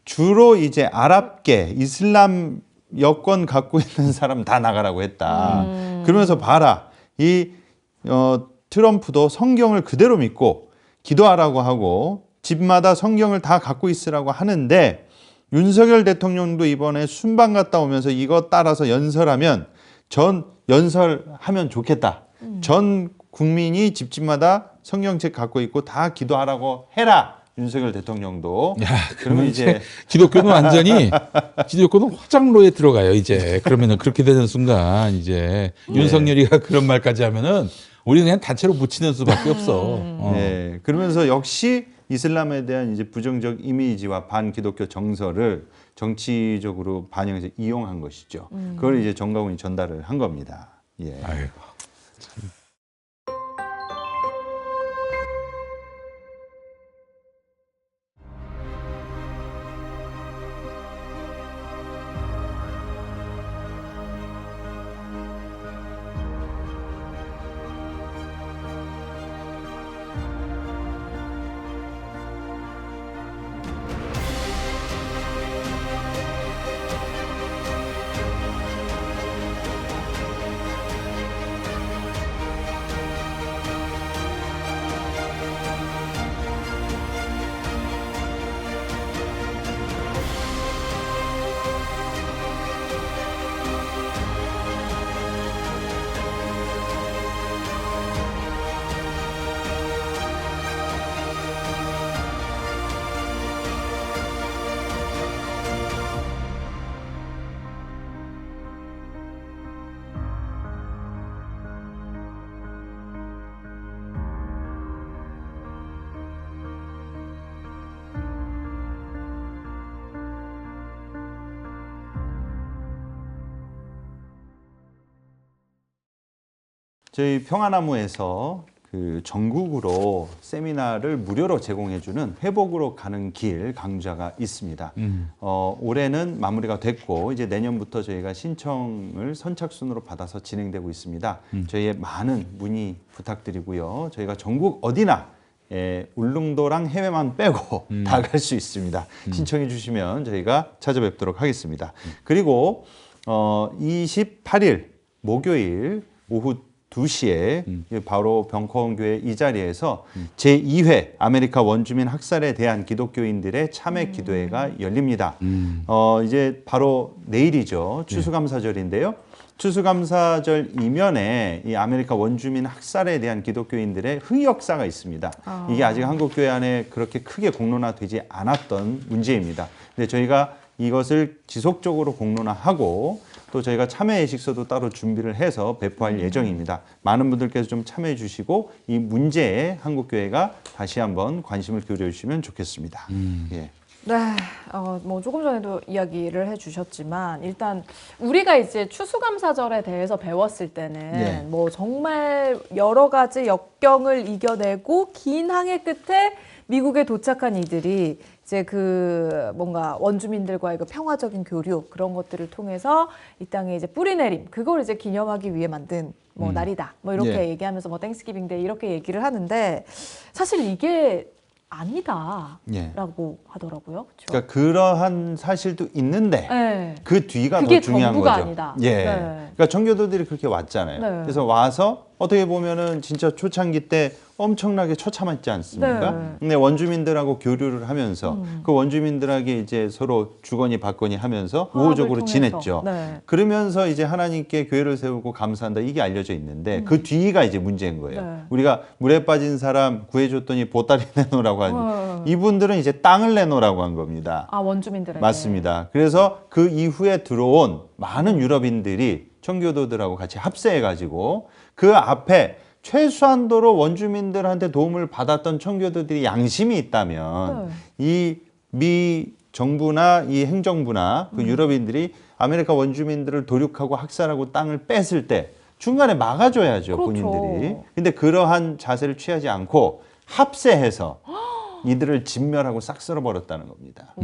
주로 이제 아랍계, 이슬람 여권 갖고 있는 사람 다 나가라고 했다. 그러면서 봐라. 트럼프도 성경을 그대로 믿고 기도하라고 하고 집마다 성경을 다 갖고 있으라고 하는데 윤석열 대통령도 이번에 순방 갔다 오면서 이거 따라서 연설하면 연설하면 좋겠다. 전 국민이 집집마다 성경책 갖고 있고 다 기도하라고 해라. 윤석열 대통령도. 야, 그러면 이제 기독교는 완전히 기독교는 화장로에 들어가요. 이제 그러면은 그렇게 되는 순간 이제 윤석열이가 그런 말까지 하면은 우리는 그냥 단체로 묻히는 수밖에 없어. 네, 그러면서 역시 이슬람에 대한 이제 부정적 이미지와 반기독교 정서를 정치적으로 반영해서 이용한 것이죠. 그걸 이제 정가훈이 전달을 한 겁니다. 예. 아이고. 저희 평화나무에서 그 전국으로 세미나를 무료로 제공해주는 회복으로 가는 길 강좌가 있습니다. 올해는 마무리가 됐고 이제 내년부터 저희가 신청을 선착순으로 받아서 진행되고 있습니다. 저희의 많은 문의 부탁드리고요. 저희가 전국 어디나 울릉도랑 해외만 빼고 다 갈 수 있습니다. 신청해 주시면 저희가 찾아뵙도록 하겠습니다. 그리고 28일 목요일 오후 2시에 바로 병커원교회 이 자리에서 제2회 아메리카 원주민 학살에 대한 기독교인들의 참회 기도회가 열립니다. 이제 바로 내일이죠. 추수감사절인데요. 추수감사절 이면에 이 아메리카 원주민 학살에 대한 기독교인들의 흑역사가 있습니다. 이게 아직 한국교회 안에 그렇게 크게 공론화되지 않았던 문제입니다. 근데 저희가 이것을 지속적으로 공론화하고 또 저희가 참여 예식서도 따로 준비를 해서 배포할 예정입니다. 많은 분들께서 좀 참여해 주시고 이 문제에 한국교회가 다시 한번 관심을 기울여 주시면 좋겠습니다. 예. 네, 뭐 조금 전에도 이야기를 해주셨지만 일단 우리가 이제 추수감사절에 대해서 배웠을 때는 네. 뭐 정말 여러 가지 역경을 이겨내고 긴 항해 끝에 미국에 도착한 이들이 이제 그 뭔가 원주민들과의 그 평화적인 교류 그런 것들을 통해서 이 땅에 이제 뿌리내림 그걸 이제 기념하기 위해 만든 뭐 날이다 뭐 이렇게 예. 얘기하면서 뭐 땡스기빙 데이 이렇게 얘기를 하는데 사실 이게 아니다라고 예. 하더라고요. 그렇죠? 그러니까 그러한 사실도 있는데 네. 그 뒤가 그게 더 중요한 전부가 거죠. 아니다. 예. 네. 그러니까 청교도들이 그렇게 왔잖아요. 네. 그래서 와서 어떻게 보면은 진짜 초창기 때 엄청나게 처참했지 않습니까? 네. 근데 원주민들하고 교류를 하면서 그 원주민들에게 이제 서로 주거니 받거니 하면서 우호적으로 통해서. 지냈죠. 네. 그러면서 이제 하나님께 교회를 세우고 감사한다 이게 알려져 있는데 그 뒤가 이제 문제인 거예요. 네. 우리가 물에 빠진 사람 구해줬더니 보따리 내놓으라고 하는 이분들은 이제 땅을 내놓으라고 한 겁니다. 아 원주민들에게 맞습니다. 그래서 그 이후에 들어온 많은 유럽인들이 청교도들하고 같이 합세해가지고 그 앞에 최소한도로 원주민들한테 도움을 받았던 청교도들이 양심이 있다면 이 미 정부나 이 행정부나 그 유럽인들이 아메리카 원주민들을 도륙하고 학살하고 땅을 뺐을 때 중간에 막아줘야죠. 그렇죠. 본인들이. 근데 그러한 자세를 취하지 않고 합세해서 이들을 진멸하고 싹 쓸어버렸다는 겁니다.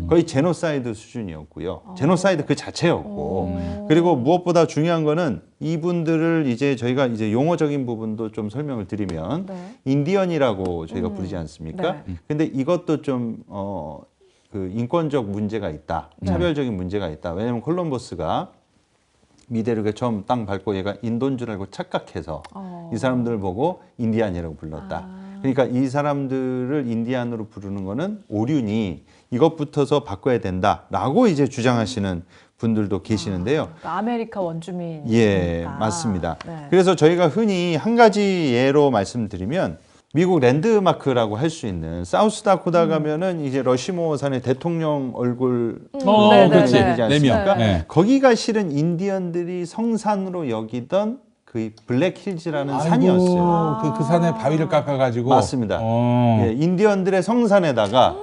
거의 제노사이드 수준이었고요. 제노사이드 그 자체였고. 그리고 무엇보다 중요한 거는 이분들을 이제 저희가 이제 용어적인 부분도 좀 설명을 드리면 네. 인디언이라고 저희가 부르지 않습니까? 네. 근데 이것도 좀 그 인권적 문제가 있다. 차별적인 문제가 있다. 왜냐하면 콜럼버스가 미대륙에 처음 땅 밟고 얘가 인도인 줄 알고 착각해서 이 사람들을 보고 인디안이라고 불렀다. 그러니까 이 사람들을 인디안으로 부르는 거는 오륜이 이것부터서 바꿔야 된다라고 이제 주장하시는 분들도 계시는데요. 그러니까 아메리카 원주민. 예, 맞습니다. 네. 그래서 저희가 흔히 한 가지 예로 말씀드리면 미국 랜드마크라고 할 수 있는 사우스다코다 가면은 이제 러시모 산의 대통령 얼굴 네, 그렇지. 네, 네. 되지 않습니까? 네. 거기가 실은 인디언들이 성산으로 여기던 그 그 블랙힐즈라는 아이고, 산이었어요. 그 산에 바위를 깎아가지고. 맞습니다. 어. 예, 인디언들의 성산에다가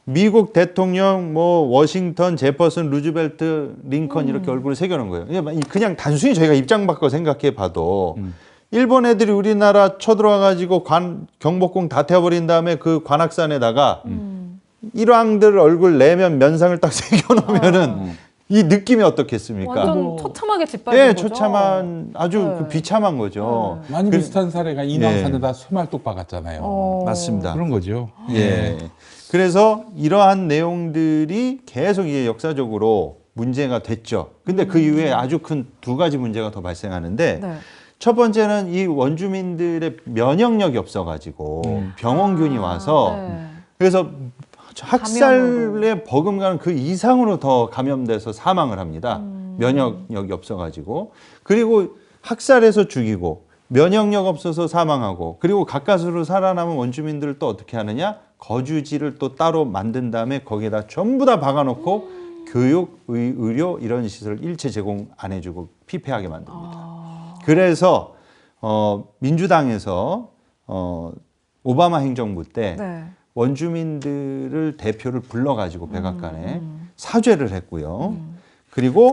미국 대통령 뭐 워싱턴, 제퍼슨, 루즈벨트, 링컨 이렇게 얼굴을 새겨놓은 거예요. 그냥 단순히 저희가 입장 바꿔 생각해 봐도 일본 애들이 우리나라 쳐들어와가지고 경복궁 다 태워버린 다음에 그 관악산에다가 일왕들 얼굴 내면 면상을 딱 새겨놓으면은 이 느낌이 어떻겠습니까? 완전 처참하게 짓밟은 예, 거죠. 처참한 아주 네. 그 비참한 거죠. 많이 비슷한 사례가 인왕산에다 예. 소말뚝 박았잖아요. 맞습니다. 그런 거죠. 예. 그래서 이러한 내용들이 계속 이게 역사적으로 문제가 됐죠. 근데 그 이후에 아주 큰 두 가지 문제가 더 발생하는데 네. 첫 번째는 이 원주민들의 면역력이 없어가지고 병원균이 와서 네. 그래서 학살에 버금가는 그 이상으로 더 감염돼서 사망을 합니다. 면역력이 없어가지고. 그리고 학살해서 죽이고 면역력 없어서 사망하고 그리고 가까스로 살아남은 원주민들을 또 어떻게 하느냐? 거주지를 또 따로 만든 다음에 거기에다 전부 다 박아놓고 교육, 의료 이런 시설을 일체 제공 안 해주고 피폐하게 만듭니다. 그래서 민주당에서 오바마 행정부 때 네. 원주민들을 대표를 불러가지고 백악관에 사죄를 했고요. 그리고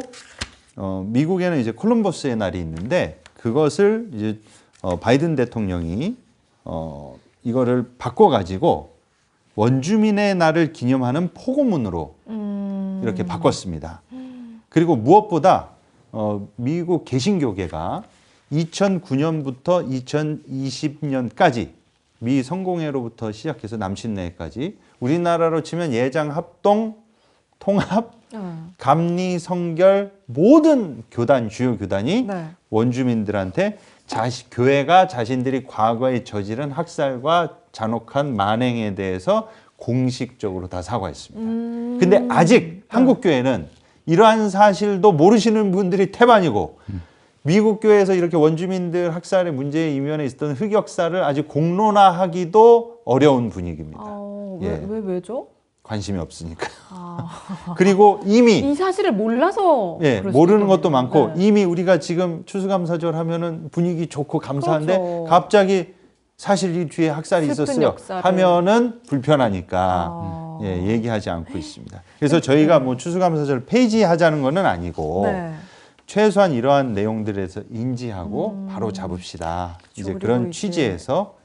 미국에는 이제 콜럼버스의 날이 있는데 그것을 이제 바이든 대통령이 이거를 바꿔가지고 원주민의 날을 기념하는 포고문으로 이렇게 바꿨습니다. 그리고 무엇보다 미국 개신교계가 2009년부터 2020년까지 미 성공회로부터 시작해서 남신내까지 우리나라로 치면 예장, 합동, 통합, 감리, 성결 모든 교단, 주요 교단이 네. 원주민들한테 교회가 자신들이 과거에 저지른 학살과 잔혹한 만행에 대해서 공식적으로 다 사과했습니다. 근데 아직 한국 교회는 이러한 사실도 모르시는 분들이 태반이고 미국 교회에서 이렇게 원주민들 학살의 문제에 이면에 있었던 흑역사를 아직 공론화하기도 어려운 분위기입니다. 예. 왜죠? 관심이 없으니까. 그리고 이미 이 사실을 몰라서 예, 그럴 수도 모르는 것도 있겠네요. 많고 네. 이미 우리가 지금 추수감사절 하면은 분위기 좋고 감사한데 그렇죠. 갑자기 사실 이 뒤에 학살이 슬픈 있었어요 역사를. 하면은 불편하니까 예, 얘기하지 않고 있습니다. 그래서 저희가 뭐 추수감사절 폐지하자는 거는 아니고 네. 최소한 이러한 내용들에서 인지하고 바로 잡읍시다. 이제 그리고 그런 이제 취지에서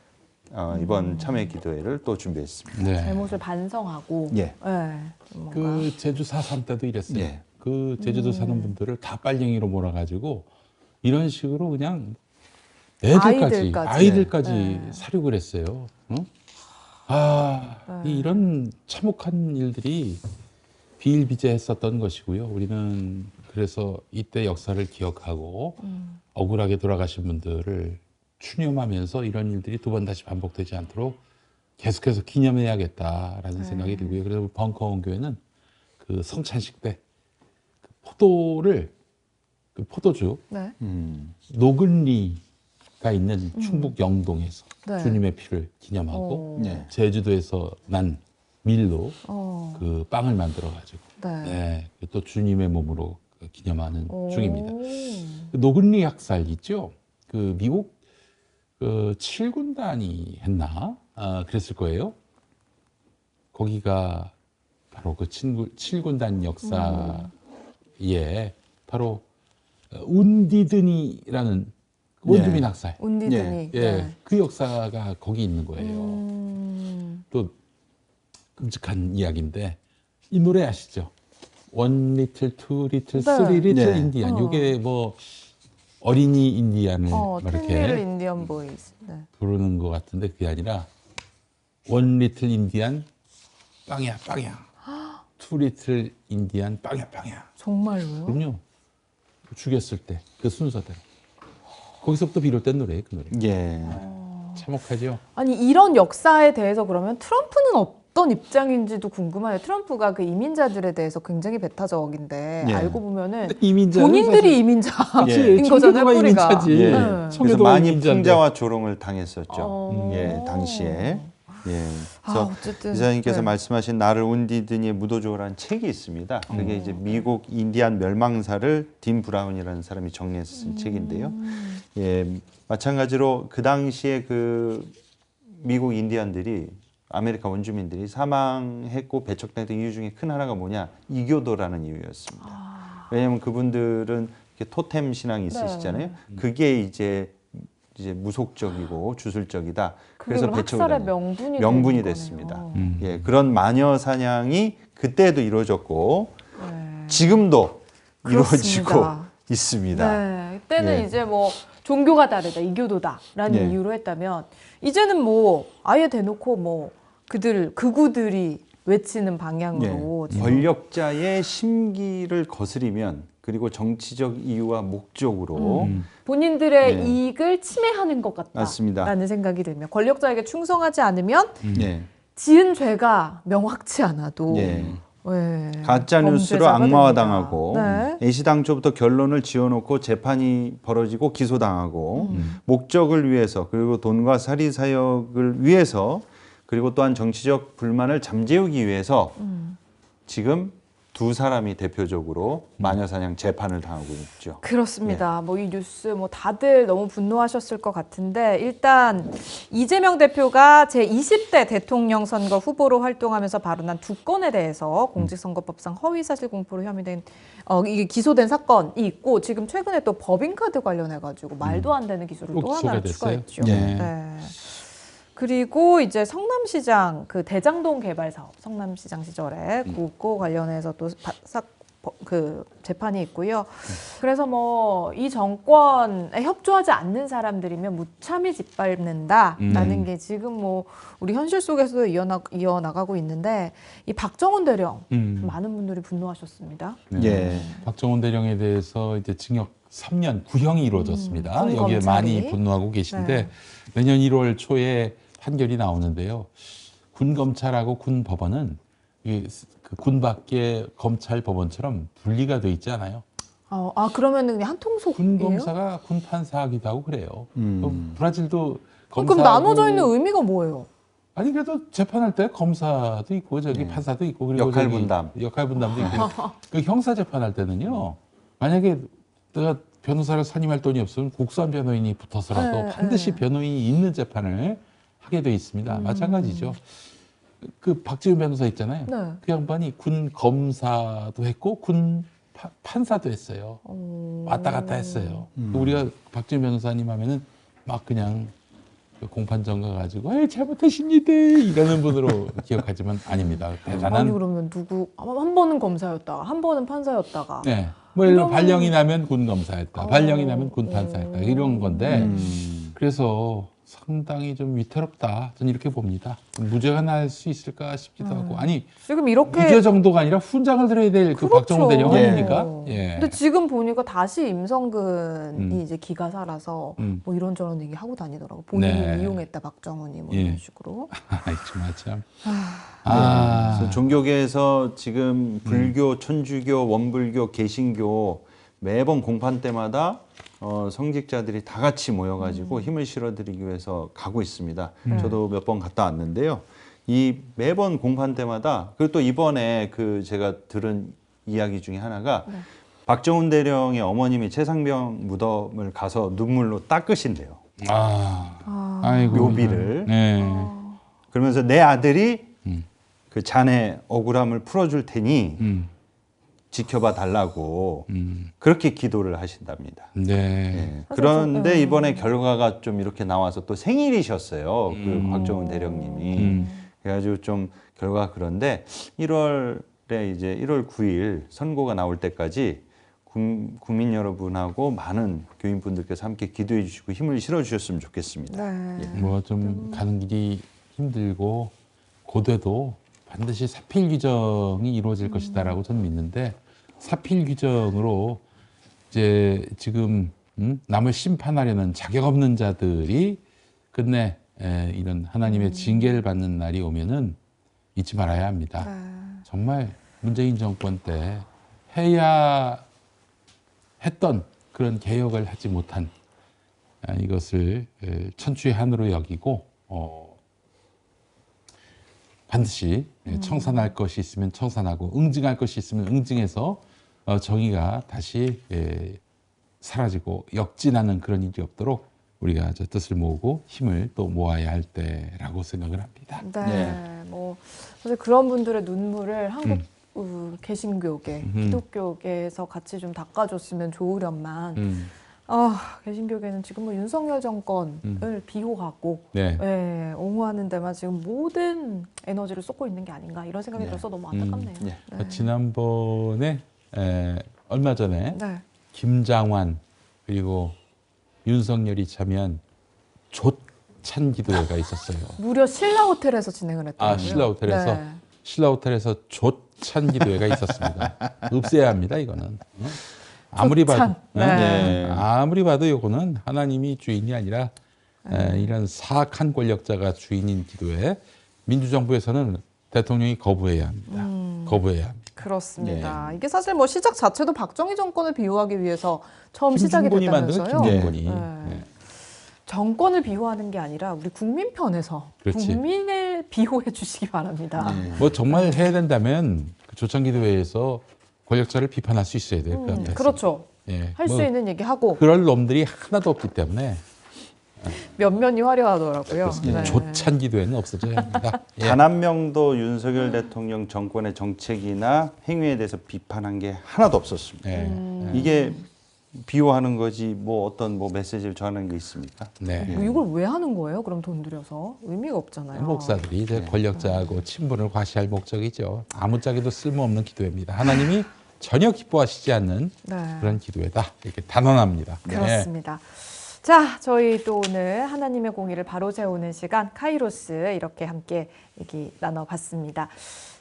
이번 참회 기도회를 또 준비했습니다. 네. 잘못을 반성하고 예. 네. 뭔가. 그 제주 4.3 때도 이랬어요. 예. 그 제주도 사는 분들을 다 빨갱이로 몰아가지고 이런 식으로 그냥 애들까지, 아이들까지 네. 사륙을 했어요. 어? 네. 이런 참혹한 일들이 비일비재했었던 것이고요. 우리는 그래서 이때 역사를 기억하고 억울하게 돌아가신 분들을 추념하면서 이런 일들이 두 번 다시 반복되지 않도록 계속해서 기념해야겠다라는 생각이 들고요. 그래서 벙커원 교회는 그 성찬식 때 그 포도를 그 포도주 네. 노근리가 있는 충북 영동에서 네. 주님의 피를 기념하고 네. 제주도에서 난 밀로 어. 그 빵을 만들어 가지고 네. 또 주님의 몸으로 기념하는 오. 중입니다. 그 노근리 학살 있죠? 그 미국 그 7군단이 했나? 그랬을 거예요. 거기가 바로 그 7군단 역사에 바로 운디드니라는 원주민 학살. 운디드니. 예, 네. 그 역사가 거기 있는 거예요. 또 끔찍한 이야기인데 이 노래 아시죠? One little, two little, 네. three little 네. 인디안. 이게 뭐 어린이 인디안을 텐리를 이렇게 인디언 보이스. 네. 부르는 것 같은데 그게 아니라 One little 인디안 빵야 빵야. Two little 인디안 빵야 빵야. 정말로요? 그럼요. 죽였을 때 그 순서대로. 거기서부터 비롯된 노래예요, 그 노래. 예. 참혹하죠. 아니 이런 역사에 대해서 그러면 트럼프는 어떤 입장인지도 궁금해요. 트럼프가 그 이민자들에 대해서 굉장히 배타적인데 예. 알고 보면은 이민자는 본인들이 이민자인 거잖아요, 청교도가 뿌리가. 이민자지. 예. 네. 그래서 청교도가 많이 이민자인데. 풍자와 조롱을 당했었죠. 어. 예, 당시에. 예. 그래서 어쨌든 이사님께서 네. 말씀하신 나를 운디드니의 무도조라는 책이 있습니다. 그게 이제 미국 인디안 멸망사를 딘 브라운이라는 사람이 정리해서 쓴 책인데요. 예, 마찬가지로 그 당시에 그 미국 인디안들이 아메리카 원주민들이 사망했고 배척당했던 이유 중에 큰 하나가 뭐냐? 이교도라는 이유였습니다. 왜냐하면 그분들은 이렇게 토템 신앙이 있으시잖아요. 그게 이제 무속적이고 주술적이다. 그래서 학살의 배척을 명분이 됐습니다. 거네요. 예, 그런 마녀 사냥이 그때도 이루어졌고 네. 지금도 이루어지고 그렇습니다. 있습니다. 네, 그때는 예. 이제 뭐 종교가 다르다, 이교도다라는 예. 이유로 했다면 이제는 뭐 아예 대놓고 뭐 극우들이 외치는 방향으로 예. 지금 권력자의 심기를 거스리면 그리고 정치적 이유와 목적으로 본인들의 예. 이익을 침해하는 것 맞습니다. 같다라는 생각이 들면 권력자에게 충성하지 않으면 예. 지은 죄가 명확치 않아도 예. 예, 가짜 뉴스로 범죄자가 악마화당하고 됩니다. 네. 애시당초부터 결론을 지어놓고 재판이 벌어지고 기소당하고 목적을 위해서 그리고 돈과 사리사욕을 위해서 그리고 또한 정치적 불만을 잠재우기 위해서 지금 두 사람이 대표적으로 마녀사냥 재판을 당하고 있죠. 그렇습니다. 뭐 이 뉴스 뭐 다들 너무 분노하셨을 것 같은데 일단 이재명 대표가 제20대 대통령 선거 후보로 활동하면서 발언한 두 건에 대해서 공직선거법상 허위사실 공표로 혐의된 이게 기소된 사건이 있고 지금 최근에 또 법인카드 관련해 가지고 말도 안 되는 기소를 또 또 하나 기소가 됐어요? 추가했죠. 네. 네. 그리고 이제 성남시장 그 대장동 개발 사업 성남시장 시절에 그거 관련해서 또 그 재판이 있고요. 그래서 뭐 이 정권에 협조하지 않는 사람들이면 무참히 짓밟는다라는 게 지금 뭐 우리 현실 속에서도 이어나가고 있는데 이 박정원 대령 많은 분들이 분노하셨습니다. 예. 박정원 대령에 대해서 이제 징역 3년 구형이 이루어졌습니다. 군 여기에 검찰이. 많이 분노하고 계신데 네. 내년 1월 초에 판결이 나오는데요. 군 검찰하고 군 법원은 군 밖의 검찰 법원처럼 분리가 돼 있지 않아요. 그러면은 그냥 한 통속이에요? 군 검사가 군 판사하기도 하고 그래요. 브라질도 그럼 검사하고 나눠져 있는 의미가 뭐예요? 아니 그래도 재판할 때 검사도 있고 저기 판사도 있고 그리고 역할 저기 분담. 역할 분담도 있고 그 형사 재판할 때는요. 만약에 내가 변호사를 선임할 돈이 없으면 국수한 변호인이 붙어서라도 네, 반드시 변호인이 있는 재판을 하게 돼 있습니다. 마찬가지죠. 그 박지훈 변호사 있잖아요. 네. 그 양반이 군 검사도 했고 군 판사도 했어요. 왔다 갔다 했어요. 우리가 박지훈 변호사님 하면은 막 그냥 공판장 가가지고 에이 잘못하십니다 이러는 분으로 기억하지만 아닙니다. 대단한. 아니 그러면 한 번은 검사였다가 한 번은 판사였다가 네. 뭐 예를 들어 그러면- 발령이 나면 군 검사였다. 발령이 나면 군 판사였다. 이런 건데 그래서 상당히 좀 위태롭다. 저는 이렇게 봅니다. 무죄가 날 수 있을까 싶기도 하고. 아니 지금 이렇게 무죄 정도가 아니라 훈장을 드려야 될 그 그렇죠. 박정원 대령 예. 아닙니까? 예. 근데 지금 보니까 다시 임성근이 이제 기가 살아서 뭐 이런저런 얘기 하고 다니더라고. 본인이 네. 이용했다 박정훈이 뭐 예. 이런 식으로. 아이 정말 참. 그래서 종교계에서 지금 불교, 천주교, 원불교, 개신교 매번 공판 때마다 성직자들이 다 같이 모여가지고 힘을 실어드리기 위해서 가고 있습니다. 저도 몇 번 갔다 왔는데요. 이 매번 공판 때마다 그리고 또 이번에 그 제가 들은 이야기 중에 하나가 박정훈 대령의 어머님이 최상병 무덤을 가서 눈물로 닦으신대요. 아이고. 묘비를. 네. 그러면서 내 아들이 그 자네 억울함을 풀어줄 테니 지켜봐 달라고 그렇게 기도를 하신답니다. 네. 예. 그런데 이번에 결과가 좀 이렇게 나와서 또 생일이셨어요. 그 박정훈 대령님이. 그래가지고 좀 결과가 그런데 1월에 이제 1월 9일 선고가 나올 때까지 국민 여러분하고 많은 교인분들께서 함께 기도해 주시고 힘을 실어 주셨으면 좋겠습니다. 네. 뭐 좀 가는 길이 힘들고 고돼도 반드시 사필 규정이 이루어질 것이다라고 저는 믿는데 사필 규정으로 이제 지금 남을 심판하려는 자격 없는 자들이 끝내 이런 하나님의 징계를 받는 날이 오면은 잊지 말아야 합니다. 정말 문재인 정권 때 해야 했던 그런 개혁을 하지 못한 이것을 천추의 한으로 여기고 반드시 청산할 것이 있으면 청산하고 응징할 것이 있으면 응징해서 정의가 다시 사라지고 역진하는 그런 일이 없도록 우리가 저 뜻을 모으고 힘을 또 모아야 할 때라고 생각을 합니다. 네, 뭐 사실 그런 분들의 눈물을 한국 개신교계, 기독교계에서 같이 좀 닦아줬으면 좋으련만 개신교계는 지금 뭐 윤석열 정권을 비호하고 네. 옹호하는 데만 지금 모든 에너지를 쏟고 있는 게 아닌가 이런 생각이 들어서 너무 안타깝네요. 네. 지난번에 얼마 전에 네. 김장환 그리고 윤석열이 참여한 조찬 기도회가 있었어요. 무려 신라 호텔에서 진행을 했더라고요. 신라 호텔에서 네. 신라 호텔에서 조찬 기도회가 있었습니다. 없애야 합니다. 이거는 아무리 봐도 네. 아무리 봐도 이거는 하나님이 주인이 아니라 이런 사악한 권력자가 주인인 기도회. 민주정부에서는 대통령이 거부해야 합니다. 거부해야 합니다. 그렇습니다. 이게 사실 뭐 시작 자체도 박정희 정권을 비호하기 위해서 처음 시작이 김중곤이 만든 됐다면서요. 김중곤이. 네. 정권을 비호하는 게 아니라 우리 국민 편에서 그렇지. 국민을 비호해 주시기 바랍니다. 뭐 정말 해야 된다면 그 조찬기도회에서 권력자를 비판할 수 있어야 돼요. 그 앞에서. 그렇죠. 예, 할 수 뭐 있는 얘기 하고 그럴 놈들이 하나도 없기 때문에 면면이 화려하더라고요. 네. 조찬기도회는 없어져야 합니다. 예. 단 한 명도 윤석열 대통령 정권의 정책이나 행위에 대해서 비판한 게 하나도 없었습니다. 예. 이게 비호하는 거지 뭐 어떤 뭐 메시지를 전하는 게 있습니까? 네. 뭐 이걸 왜 하는 거예요? 그럼 돈 들여서 의미가 없잖아요. 목사들이 이제 권력자하고 친분을 과시할 목적이죠. 아무짝에도 쓸모없는 기도회입니다. 하나님이 전혀 기뻐하시지 않는 그런 기도회다. 이렇게 단언합니다. 그렇습니다. 자, 저희 또 오늘 하나님의 공의를 바로 세우는 시간 카이로스 이렇게 함께 얘기 나눠봤습니다.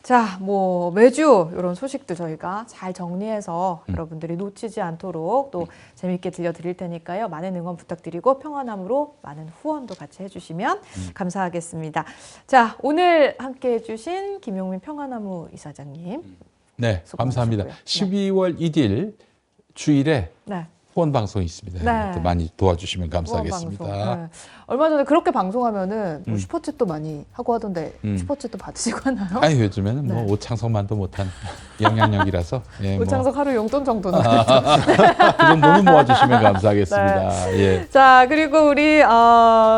자, 뭐 매주 이런 소식들 저희가 잘 정리해서 여러분들이 놓치지 않도록 또 재밌게 들려드릴 테니까요. 많은 응원 부탁드리고 평안함으로 많은 후원도 같이 해주시면 감사하겠습니다. 자, 오늘 함께해 주신 김용민 평안나무 이사장님. 네, 감사합니다. 수고하셨고요. 12월 1일 주일에 네. 후원 방송이 있습니다. 네. 또 많이 도와주시면 후원 감사하겠습니다. 방송. 네. 얼마 전에 그렇게 방송하면은 뭐 슈퍼챗도 많이 하고 하던데 슈퍼챗도 받으시고 하나요? 아니 요즘에는 네. 뭐 오창석만도 못한 영향력이라서 예, 오창석 하루 용돈 정도는. 그 정도는 모아주시면 감사하겠습니다. 예. 자, 그리고 우리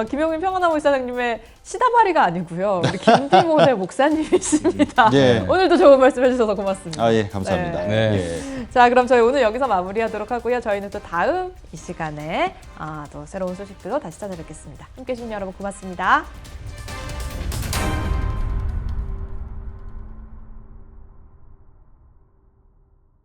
김용민 평안나무 이사장님의 시다바리가 아니고요. 우리 김디몬의 목사님이십니다. 예. 오늘도 좋은 말씀 해주셔서 고맙습니다. 아, 예, 감사합니다. 네. 예. 자, 그럼 저희 오늘 여기서 마무리하도록 하고요. 저희는 또 다음 이 시간에 또 새로운 소식들로 다시 찾아뵙겠습니다. 함께해 주신 여러분 고맙습니다.